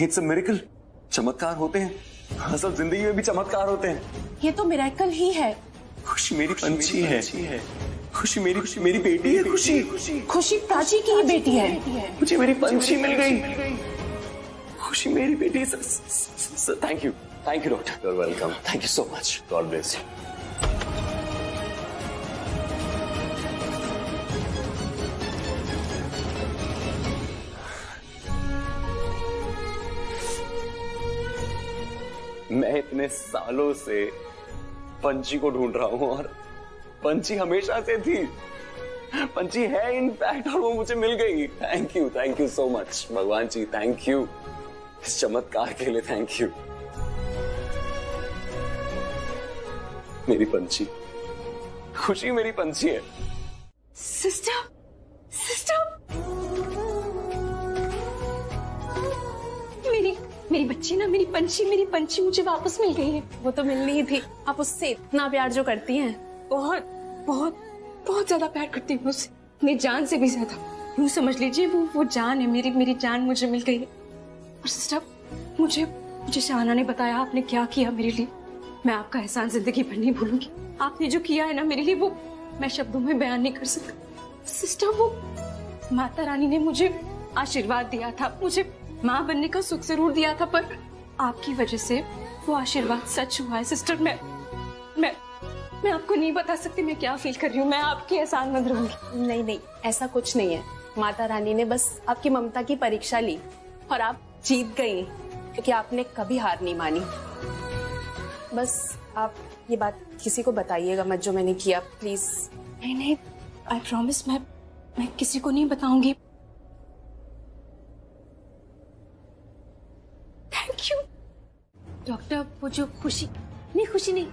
It's a miracle। चमत्कार होते हैं, हाँ, सब जिंदगी में भी चमत्कार होते हैं। ये तो मिरेकल ही है। खुशी मेरी पंछी है, खुशी मेरी बेटी है। खुशी प्राची की ही बेटी है। मुझे मेरी पंछी मिल गई। खुशी मेरी बेटी। Thank you doctor. You are welcome. Thank you so much. God bless you. मैं इतने सालों से पंछी को ढूंढ रहा हूं और पंछी हमेशा से थी, पंछी है इनफैक्ट, और वो मुझे मिल गई। थैंक यू सो मच भगवान जी। थैंक यू इस चमत्कार के लिए। Thank you. मेरी पंछी, खुशी मेरी पंछी है। सिस्टर मेरी बच्ची ना, मेरी पंछी मुझे वापस मिल गई है। वो तो मिलनी ही थी। आप उससे इतना प्यार जो करती हैं, बहुत ज्यादा प्यार करती हूँ उससे, अपनी जान से भी ज्यादा। यूँ समझ लीजिए वो जान है मेरी जान मुझे मिल गई है। और सिस्टर, मुझे शाहाना ने बताया आपने क्या किया मेरे लिए। मैं आपका एहसान जिंदगी भर नहीं भूलूंगी। आपने जो किया है ना मेरे लिए, वो मैं शब्दों में बयान नहीं कर सकती। सिस्टर, वो माता रानी ने मुझे आशीर्वाद दिया था, मुझे माँ बनने का सुख जरूर दिया था, पर आपकी वजह से वो आशीर्वाद सच हुआ है। सिस्टर, मैं आपको नहीं बता सकती मैं क्या फील कर रही हूँ। मैं आपकी एहसानमंद रहूंगी। नहीं, ऐसा कुछ नहीं है। माता रानी ने बस आपकी ममता की परीक्षा ली और आप जीत गई, क्योंकि आपने कभी हार नहीं मानी। बस आप ये बात किसी को बताइएगा मत जो मैंने किया, प्लीज। नहीं, आई प्रॉमिस, मैं किसी को नहीं बताऊंगी। Thank you doctor. वो जो खुशी नहीं,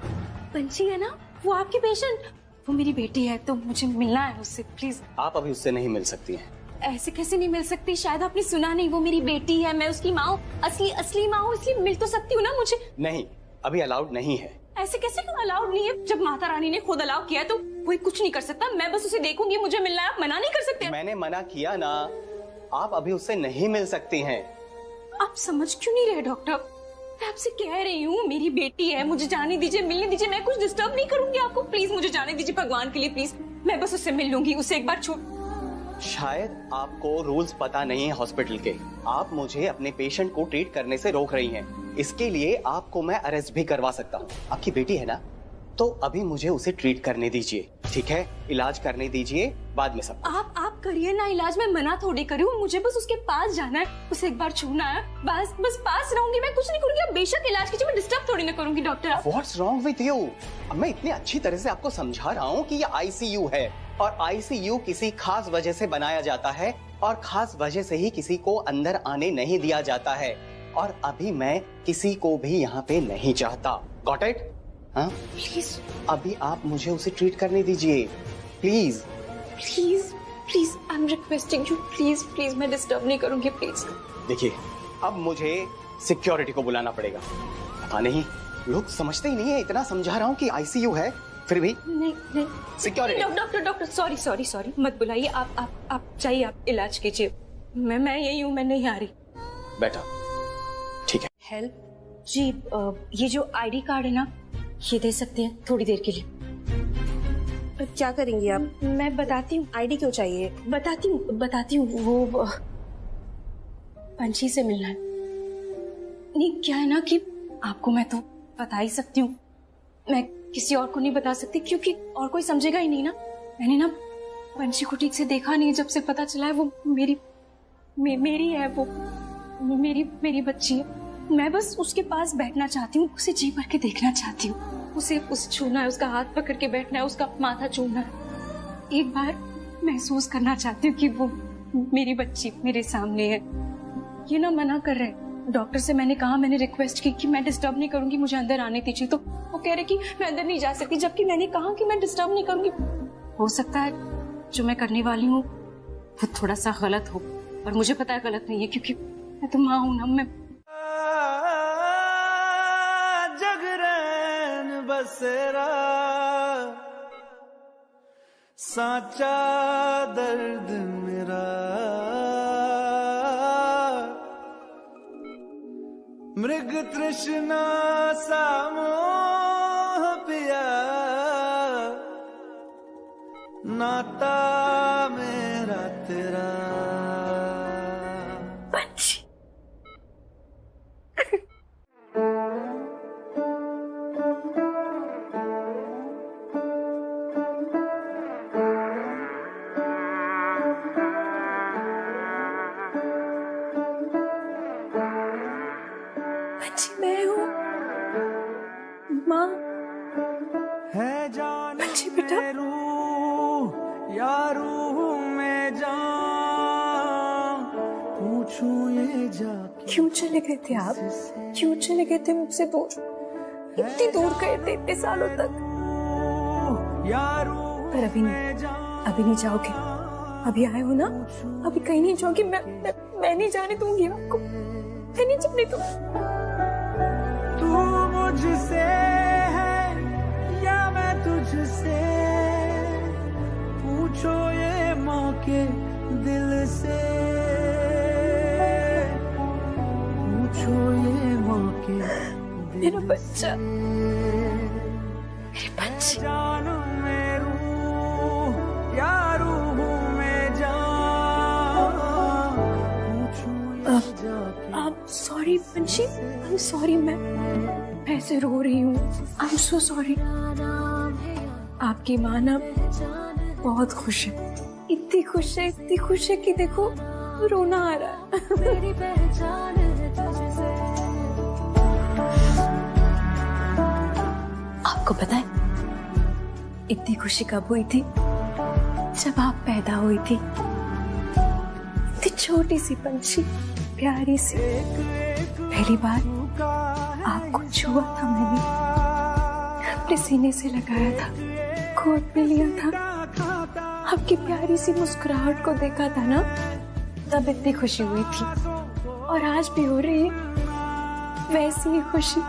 पंछी है ना, वो आपकी पेशेंट, वो मेरी बेटी है, तो मुझे मिलना है उससे, प्लीज। आप अभी उससे नहीं मिल सकती हैं। ऐसे कैसे नहीं मिल सकती? शायद आपने सुना नहीं, वो मेरी बेटी है, मैं उसकी माँ हूँ, असली माँ हूँ, इसलिए मिल तो सकती हूँ ना मुझे। नहीं, अभी अलाउड नहीं है। ऐसे कैसे अलाउड नहीं है? जब माता रानी ने खुद अलाउ किया है तो कोई कुछ नहीं कर सकता। मैं बस उसे देखूंगी, मुझे मिलना है, आप मना नहीं कर सकते। मैंने मना किया ना, आप अभी उससे नहीं मिल सकती हैं। आप समझ क्यों नहीं रहे डॉक्टर? मैं आपसे कह रही हूँ, मेरी बेटी है, मुझे जाने दीजिए, मिलने दीजिए, मैं कुछ डिस्टर्ब नहीं करूंगी आपको। प्लीज मुझे जाने दीजिए, भगवान के लिए प्लीज। मैं बस उससे मिल लूंगी, उसे एक बार छोड़। शायद आपको रूल्स पता नहीं है हॉस्पिटल के। आप मुझे अपने पेशेंट को ट्रीट करने से रोक रही हैं। इसके लिए आपको मैं अरेस्ट भी करवा सकता हूँ। आपकी बेटी है ना, तो अभी मुझे उसे ट्रीट करने दीजिए, ठीक है? इलाज करने दीजिए, बाद में सब। आप करिए ना इलाज, मैं मना थोड़ी करी हूँ। मुझे बस उसके पास जाना है, उसे एक बार छूना है, बस पास रहूंगी, मैं कुछ नहीं करूंगी। आप बेशक इलाज कीजिए, मैं डिस्टर्ब थोड़ी ना करूंगी doctor. What's wrong with you? मैं इतनी अच्छी तरह से आपको समझा रहा हूँ कि ये ICU है और ICU किसी खास वजह से बनाया जाता है और खास वजह से ही किसी को अंदर आने नहीं दिया जाता है। और अभी मैं किसी को भी यहाँ पे नहीं चाहता। Got it? हाँ? प्लीज अभी आप मुझे उसे ट्रीट करने दीजिए, please please please, I am requesting you, please please, मैं डिस्टर्ब नहीं करूंगी प्लीज। देखिए, अब मुझे सिक्योरिटी को बुलाना पड़ेगा। पता नहीं, लोग समझते ही नहीं है। इतना समझा रहा हूँ कि ICU है, फिर भी नहीं सिक्योरिटी। डॉक्टर सॉरी मत बुलाइए। आप चाहिए, आप इलाज कीजिए। मैं यही हूँ, मैं नहीं आ रही। बेटा ठीक है। हेल्प जी, ये जो ID कार्ड है ना, ये दे सकते हैं थोड़ी देर के लिए? क्या करेंगी आप? मैं बताती हूँ। ID क्यों चाहिए? बताती हूँ। वो पंछी से मिलना है। नहीं, क्या है ना कि आपको मैं तो बता ही सकती हूँ, मैं किसी और को नहीं बता सकती, क्योंकि और कोई समझेगा ही नहीं ना। मैंने ना पंछी को ठीक से देखा नहीं, जब से पता चला है वो मेरी है, वो मेरी बच्ची है। मैं बस उसके पास बैठना चाहती हूँ, उसे जी भर के देखना चाहती हूँ, उसे छूना है, उसका हाथ पकड़ के बैठना है, उसका माथा चूमना है, एक बार महसूस करना चाहती हूँ कि वो मेरी बच्ची मेरे सामने है। ये ना मना कर रहे। डॉक्टर से मैंने कहा, मैंने रिक्वेस्ट की कि मैं डिस्टर्ब नहीं करूंगी, मुझे अंदर आने दीजिए, तो वो कह रहे कि मैं अंदर नहीं जा सकती, जबकि मैंने कहा कि मैं डिस्टर्ब नहीं करूंगी। हो सकता है जो मैं करने वाली हूँ वो थोड़ा सा गलत हो, और मुझे पता है गलत नहीं है, क्योंकि मैं तो माँ हूं ना। मैं जगरैन बसेरा साचा दर्द मेरा, मृग तृष्णा सा मोह पिया, नाता मेरा तेरा। पंछी मैं हूँ माँ। है जान पंछी बेटा, यारू में जान, पूछूं ये जाके क्यों चले गए थे आप? क्यों चले गए थे मुझसे दूर? इतनी दूर गए थे इतने सालों तक, पर अभी नहीं जाओगे? अभी आए हो ना, अभी कहीं नहीं जाओगे? मैं नहीं जाने दूंगी आपको, मैं नहीं जाने दूंगी। तू मुझसे है या मैं तुझसे, पूछो ये मौके दिल से, पूछो ये मौके मेरा बच्चा, मेरे बच्चे। जानू मैं रूह या रूह में जान, पूछो ये जाके। I'm sorry पंछी, I'm sorry, मैं ऐसे रो रही हूँ। I'm so sorry। आपकी माँ ना बहुत खुश है, इतनी खुश है कि देखो रोना आ रहा है। आपको पता है इतनी खुशी कब हुई थी? जब आप पैदा हुई थी, इतनी छोटी सी पंछी, प्यारी सी। पहली बार आपको छुआ था मैंने, अपने सीने से लगाया था, गोद में लिया था, आपकी प्यारी सी मुस्कुराहट को देखा था ना, तब इतनी खुशी हुई थी। और आज भी हो रही है वैसी ही खुशी।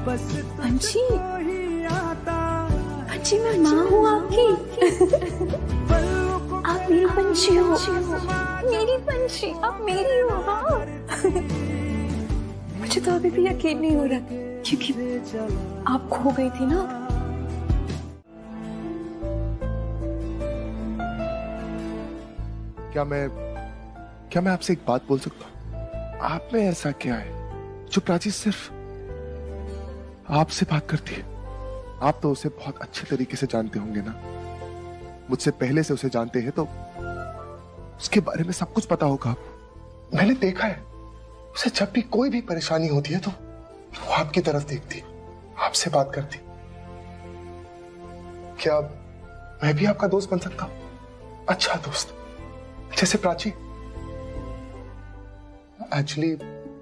पंछी, पंछी मैं माँ हूँ आपकी। आप मेरी पंछी हो, मेरी पंछी, आप मेरी हो। हाँ। मुझे तो अभी भी यकीन नहीं हो रहा क्योंकि आप खो गई थी ना। क्या मैं आपसे एक बात बोल सकता हूँ? आप में ऐसा क्या है जो प्राची सिर्फ आपसे बात करती है? आप तो उसे बहुत अच्छे तरीके से जानते होंगे ना, मुझसे पहले से उसे जानते हैं, तो उसके बारे में सब कुछ पता होगा आपको। मैंने देखा है उसे जब भी कोई भी परेशानी होती है तो वो आपकी तरफ देखती, आपसे बात करती। क्या मैं भी आपका दोस्त बन सकता हूं? अच्छा दोस्त, जैसे प्राची। एक्चुअली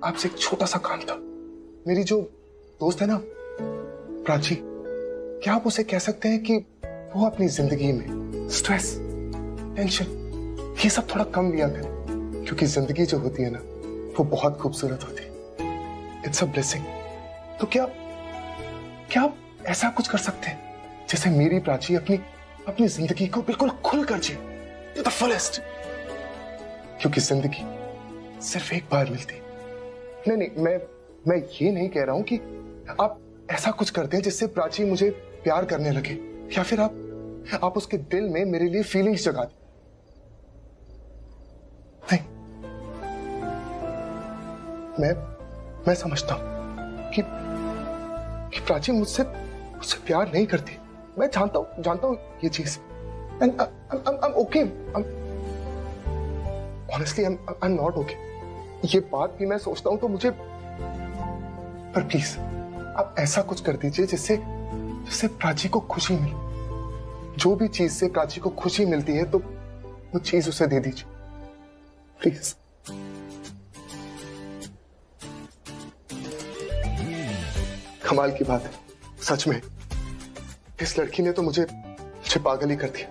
आपसे एक छोटा सा काम था। मेरी जो दोस्त है ना प्राची, क्या आप उसे कह सकते हैं कि वो अपनी जिंदगी में स्ट्रेस, टेंशन ये सब थोड़ा कम लिया करे, क्योंकि जिंदगी जो होती है ना वो बहुत खूबसूरत होती है। It's a blessing. तो क्या आप ऐसा कुछ कर सकते हैं जैसे मेरी प्राची अपनी जिंदगी को बिल्कुल खुल कर जिए, टू द फुलेस्ट? क्योंकि जिंदगी सिर्फ एक बार मिलती। नहीं, मैं ये नहीं कह रहा हूं कि आप ऐसा कुछ करते हैं जिससे प्राची मुझे प्यार करने लगे, या फिर आप उसके दिल में मेरे लिए फीलिंग्स जगा दें। नहीं, मैं समझता हूं कि प्राची मुझसे प्यार नहीं करती। मैं जानता हूं ये चीज। And I'm okay. Honestly, I'm not okay. ये बात भी मैं सोचता हूं तो मुझे, पर प्लीज आप ऐसा कुछ कर दीजिए जिससे प्राची को खुशी मिले। जो भी चीज से प्राची को खुशी मिलती है तो वो चीज उसे दे दीजिए प्लीज। कमाल की बात है, सच में इस लड़की ने तो मुझे पागल ही कर दिया।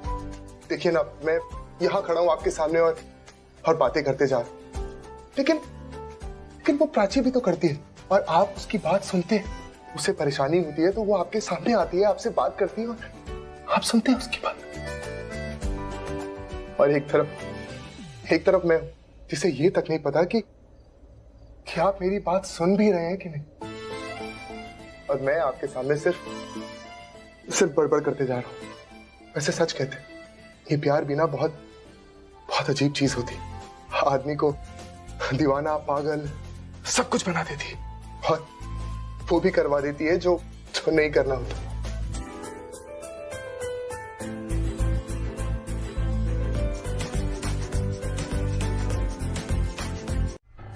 देखिए ना, मैं यहां खड़ा हूं आपके सामने और बातें करते जा रहा हूं, लेकिन वो प्राची भी तो करती है, और आप उसकी बात सुनते हैं। उसे परेशानी होती है तो वो आपके सामने आती है, आपसे बात करती है, और आप सुनते हैं उसकी बात। और एक तरफ मैं, जिसे ये तक नहीं पता कि आप मेरी बात सुन भी रहे हैं कि नहीं, और मैं आपके सामने सिर्फ बड़बड़ करते जा रहा हूं। वैसे सच कहते हैं, ये प्यार भी ना बहुत अजीब चीज होती है। आदमी को दीवाना, पागल सब कुछ बना देती है, और वो भी करवा देती है जो नहीं करना होता।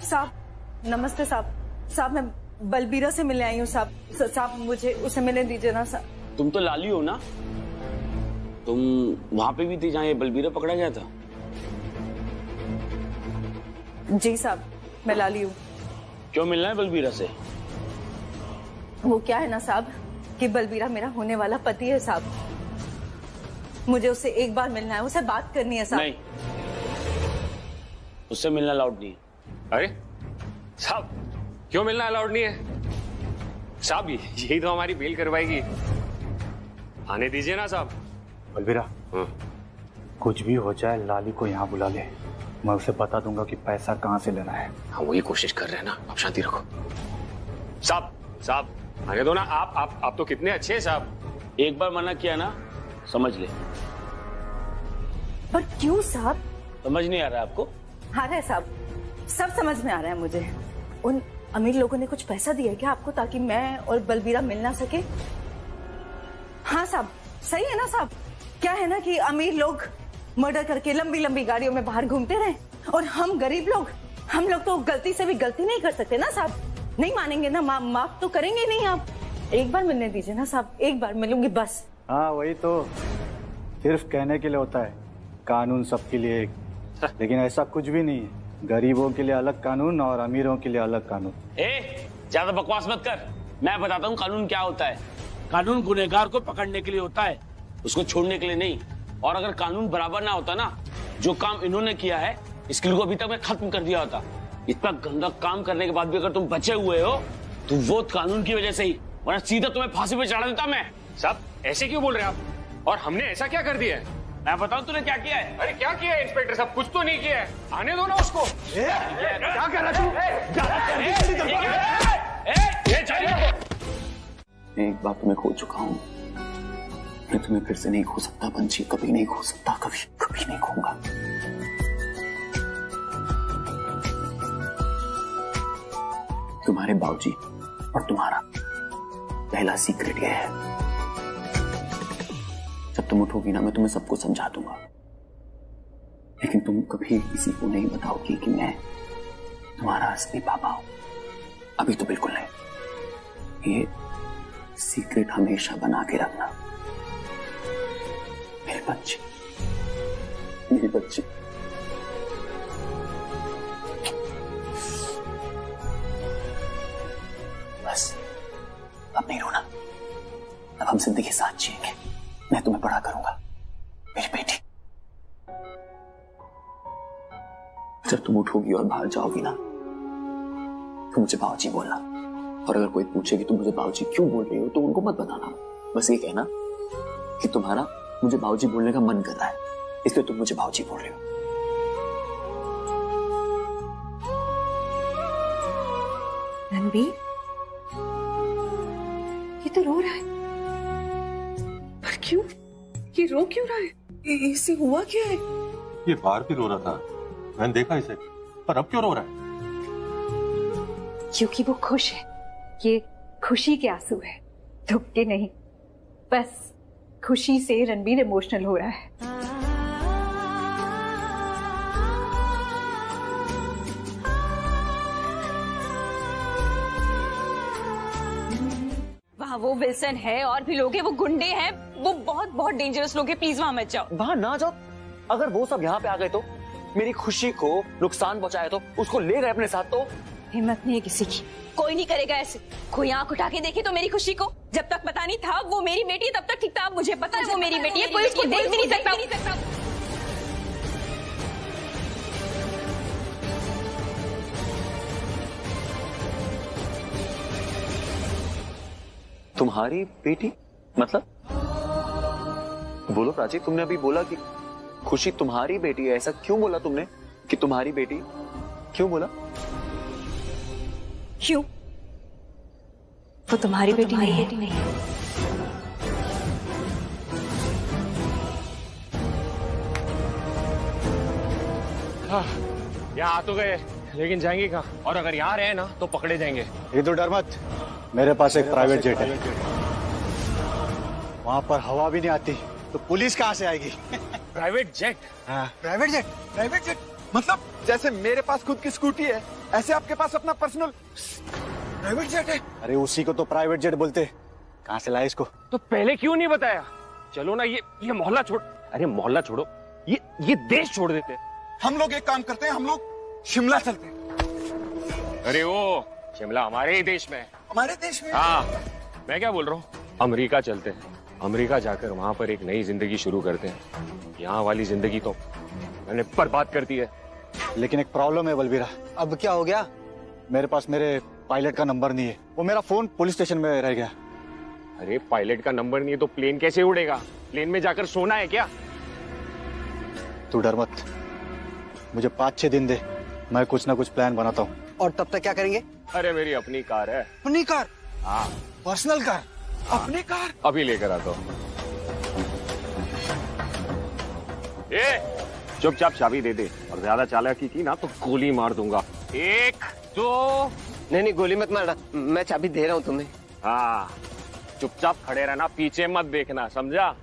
साहब नमस्ते साहब मैं बलबीरा से मिलने आई हूँ साहब मुझे उसे मिलने दीजिए ना साहब। तुम तो लाली हो ना? तुम वहां पे भी थी जहाँ ये बलबीरा पकड़ा गया था? जी साहब, मैं लाली हूँ। क्यों मिलना है बलबीरा से? वो क्या है ना साहब कि बलबीरा मेरा होने वाला पति है साहब। मुझे उससे एक बार मिलना है, उसे बात करनी है साहब। नहीं, उससे मिलना अलाउड नहीं है। अरे साहब, क्यों मिलना अलाउड नहीं है? साहब यही तो हमारी बेल करवाएगी, आने दीजिए ना साहब। बलबीरा, कुछ भी हो जाए लाली को यहाँ बुला ले, मैं उसे बता दूंगा कि पैसा कहाँ से लेना है। हाँ, वही कोशिश कर रहे हैं ना, आप शांति रखो। साहब आने दो ना। आप तो कितने अच्छे हैं साहब। एक बार मना किया ना, समझ ले। पर क्यों साहब? समझ नहीं आ रहा है आपको? आ रहा है साहब, सब समझ में आ रहा है मुझे। उन अमीर लोगों ने कुछ पैसा दिया क्या आपको ताकि मैं और बलबीरा मिल ना सके? हाँ साहब, सही है ना साहब? क्या है ना कि अमीर लोग मर्डर करके लंबी लंबी गाड़ियों में बाहर घूमते रहे, और हम गरीब लोग, हम लोग तो गलती से भी गलती नहीं कर सकते ना साहब। नहीं मानेंगे ना, माफ तो करेंगे नहीं आप? एक बार मिलने दीजिए ना साहब, एक बार मिलूंगी बस। हाँ, वही तो सिर्फ कहने के लिए होता है, कानून सबके लिए एक, लेकिन ऐसा कुछ भी नहीं है। गरीबों के लिए अलग कानून और अमीरों के लिए अलग कानून। ज्यादा बकवास मत कर, मैं बताता हूँ कानून क्या होता है। कानून गुनहगार को पकड़ने के लिए होता है, उसको छोड़ने के लिए नहीं। और अगर कानून बराबर ना होता ना, जो काम इन्होंने किया है इसके लिए अभी तक मैं खत्म कर दिया होता। इतना गंदा काम करने के बाद भी अगर तुम बचे हुए हो तो वो कानून की वजह से ही, वरना सीधा तुम्हें फांसी पे चढ़ा देता मैं। साहब ऐसे क्यों बोल रहे हैं आप? और हमने ऐसा क्या कर दिया है? मैं बताऊं तूने क्या किया है? अरे क्या किया है इंस्पेक्टर साहब? कुछ तो नहीं किया है। आने दो ना उसको। क्या कर रहा तू? मैं एक बार तुम्हें खो चुका हूं, मैं तुम्हें फिर से नहीं खो सकता पंछी, कभी नहीं खो सकता, कभी कभी नहीं खोऊंगा। तुम्हारे बाबूजी और तुम्हारा पहला सीक्रेट ये है, जब तुम उठोगी ना मैं तुम्हें सब कुछ समझा दूंगा, लेकिन तुम कभी किसी को नहीं बताओगी कि मैं तुम्हारा असली पापा हूं। अभी तो बिल्कुल नहीं। ये सीक्रेट हमेशा बना के रखना मेरी बच्ची, मेरी बच्ची। बस अब नहीं रोना, अब हम जिंदगी साथ जिएंगे। मैं तुम्हें बड़ा करूंगा मेरी बेटी। जब तुम उठोगी और बाहर जाओगी ना तो मुझे बाबूजी बोलना, और अगर कोई पूछे कि तुम मुझे बाबूजी क्यों बोल रही हो तो उनको मत बताना, बस ये कहना कि तुम्हारा मुझे बाबूजी बोलने का मन कर रहा है, इसलिए तुम मुझे बाबूजी बोल रहे हो। रणबीर, ये तो रो रहा है, पर क्यों? ये रो क्यों रहा है? इससे हुआ क्या है? ये बाहर भी रो रहा था, मैंने देखा इसे, पर अब क्यों रो रहा है? क्योंकि वो खुश है। ये खुशी के आंसू है, दुख के नहीं। बस खुशी से रणबीर इमोशनल हो रहा है। वहाँ वो विल्सन है और भी लोग हैं, वो गुंडे हैं, वो बहुत बहुत डेंजरस लोग हैं। प्लीज वहां मत जाओ। वहां ना जाओ। अगर वो सब यहाँ पे आ गए तो, मेरी खुशी को नुकसान पहुंचाए तो, उसको ले गए अपने साथ तो। हिम्मत नहीं है किसी की, कोई नहीं करेगा ऐसे। कोई आंख उठा के देखे तो मेरी खुशी को। जब तक पता नहीं था वो मेरी बेटी है तब तक ठीक था, अब मुझे पता है वो मेरी बेटी है, कोई उसको देख भी नहीं सकता। तुम्हारी बेटी मतलब? बोलो प्राची, तुमने अभी बोला कि खुशी तुम्हारी बेटी है, ऐसा क्यों बोला तुमने कि तुम्हारी बेटी? क्यों बोला? क्यों? वो तुम्हारी बेटी नहीं है। यहाँ आ तो गए, लेकिन जाएंगे कहाँ? और अगर यहाँ रहे ना तो पकड़े जाएंगे। ये तो डर मत, मेरे पास एक प्राइवेट जेट है, वहां पर हवा भी नहीं आती तो पुलिस कहाँ से आएगी? Private jet? हाँ। Private jet? प्राइवेट जेट मतलब जैसे मेरे पास खुद की स्कूटी है, ऐसे आपके पास अपना पर्सनल प्राइवेट जेट है? अरे उसी को तो प्राइवेट जेट बोलते। कहाँ से लाए इसको? तो पहले क्यों नहीं बताया? चलो ना, ये मोहल्ला छोड़, अरे मोहल्ला छोड़ो, ये देश छोड़ देते। हम लोग एक काम करते हैं, हम लोग शिमला चलते हैं। अरे वो शिमला हमारे ही देश में है। हमारे देश में? हाँ, मैं क्या बोल रहा हूँ, अमेरिका चलते हैं। अमेरिका जाकर वहां पर एक नई जिंदगी शुरू करते हैं। यहाँ वाली जिंदगी तो मैंने बर्बाद कर दी है। लेकिन एक प्रॉब्लम है बलबीरा। अब क्या हो गया? मेरे पास मेरे पायलट का नंबर नहीं है, वो मेरा फोन पुलिस स्टेशन में रह गया। अरे पायलट का नंबर नहीं है तो प्लेन कैसे उड़ेगा? प्लेन में जाकर सोना है क्या? तू डर मत, मुझे 5-6 दिन दे, मैं कुछ ना कुछ प्लान बनाता हूँ। और तब तक क्या करेंगे? अरे मेरी अपनी कार है। अपनी कार? हाँ। Personal car? अपनी कार? अभी लेकर आता हूँ। चुपचाप चाबी दे दे, और ज्यादा चालाकी की ना तो गोली मार दूंगा। 1 2। नहीं गोली मत मारना, मैं चाबी दे रहा हूँ तुम्हें। हाँ, चुपचाप खड़े रहना, पीछे मत देखना, समझा?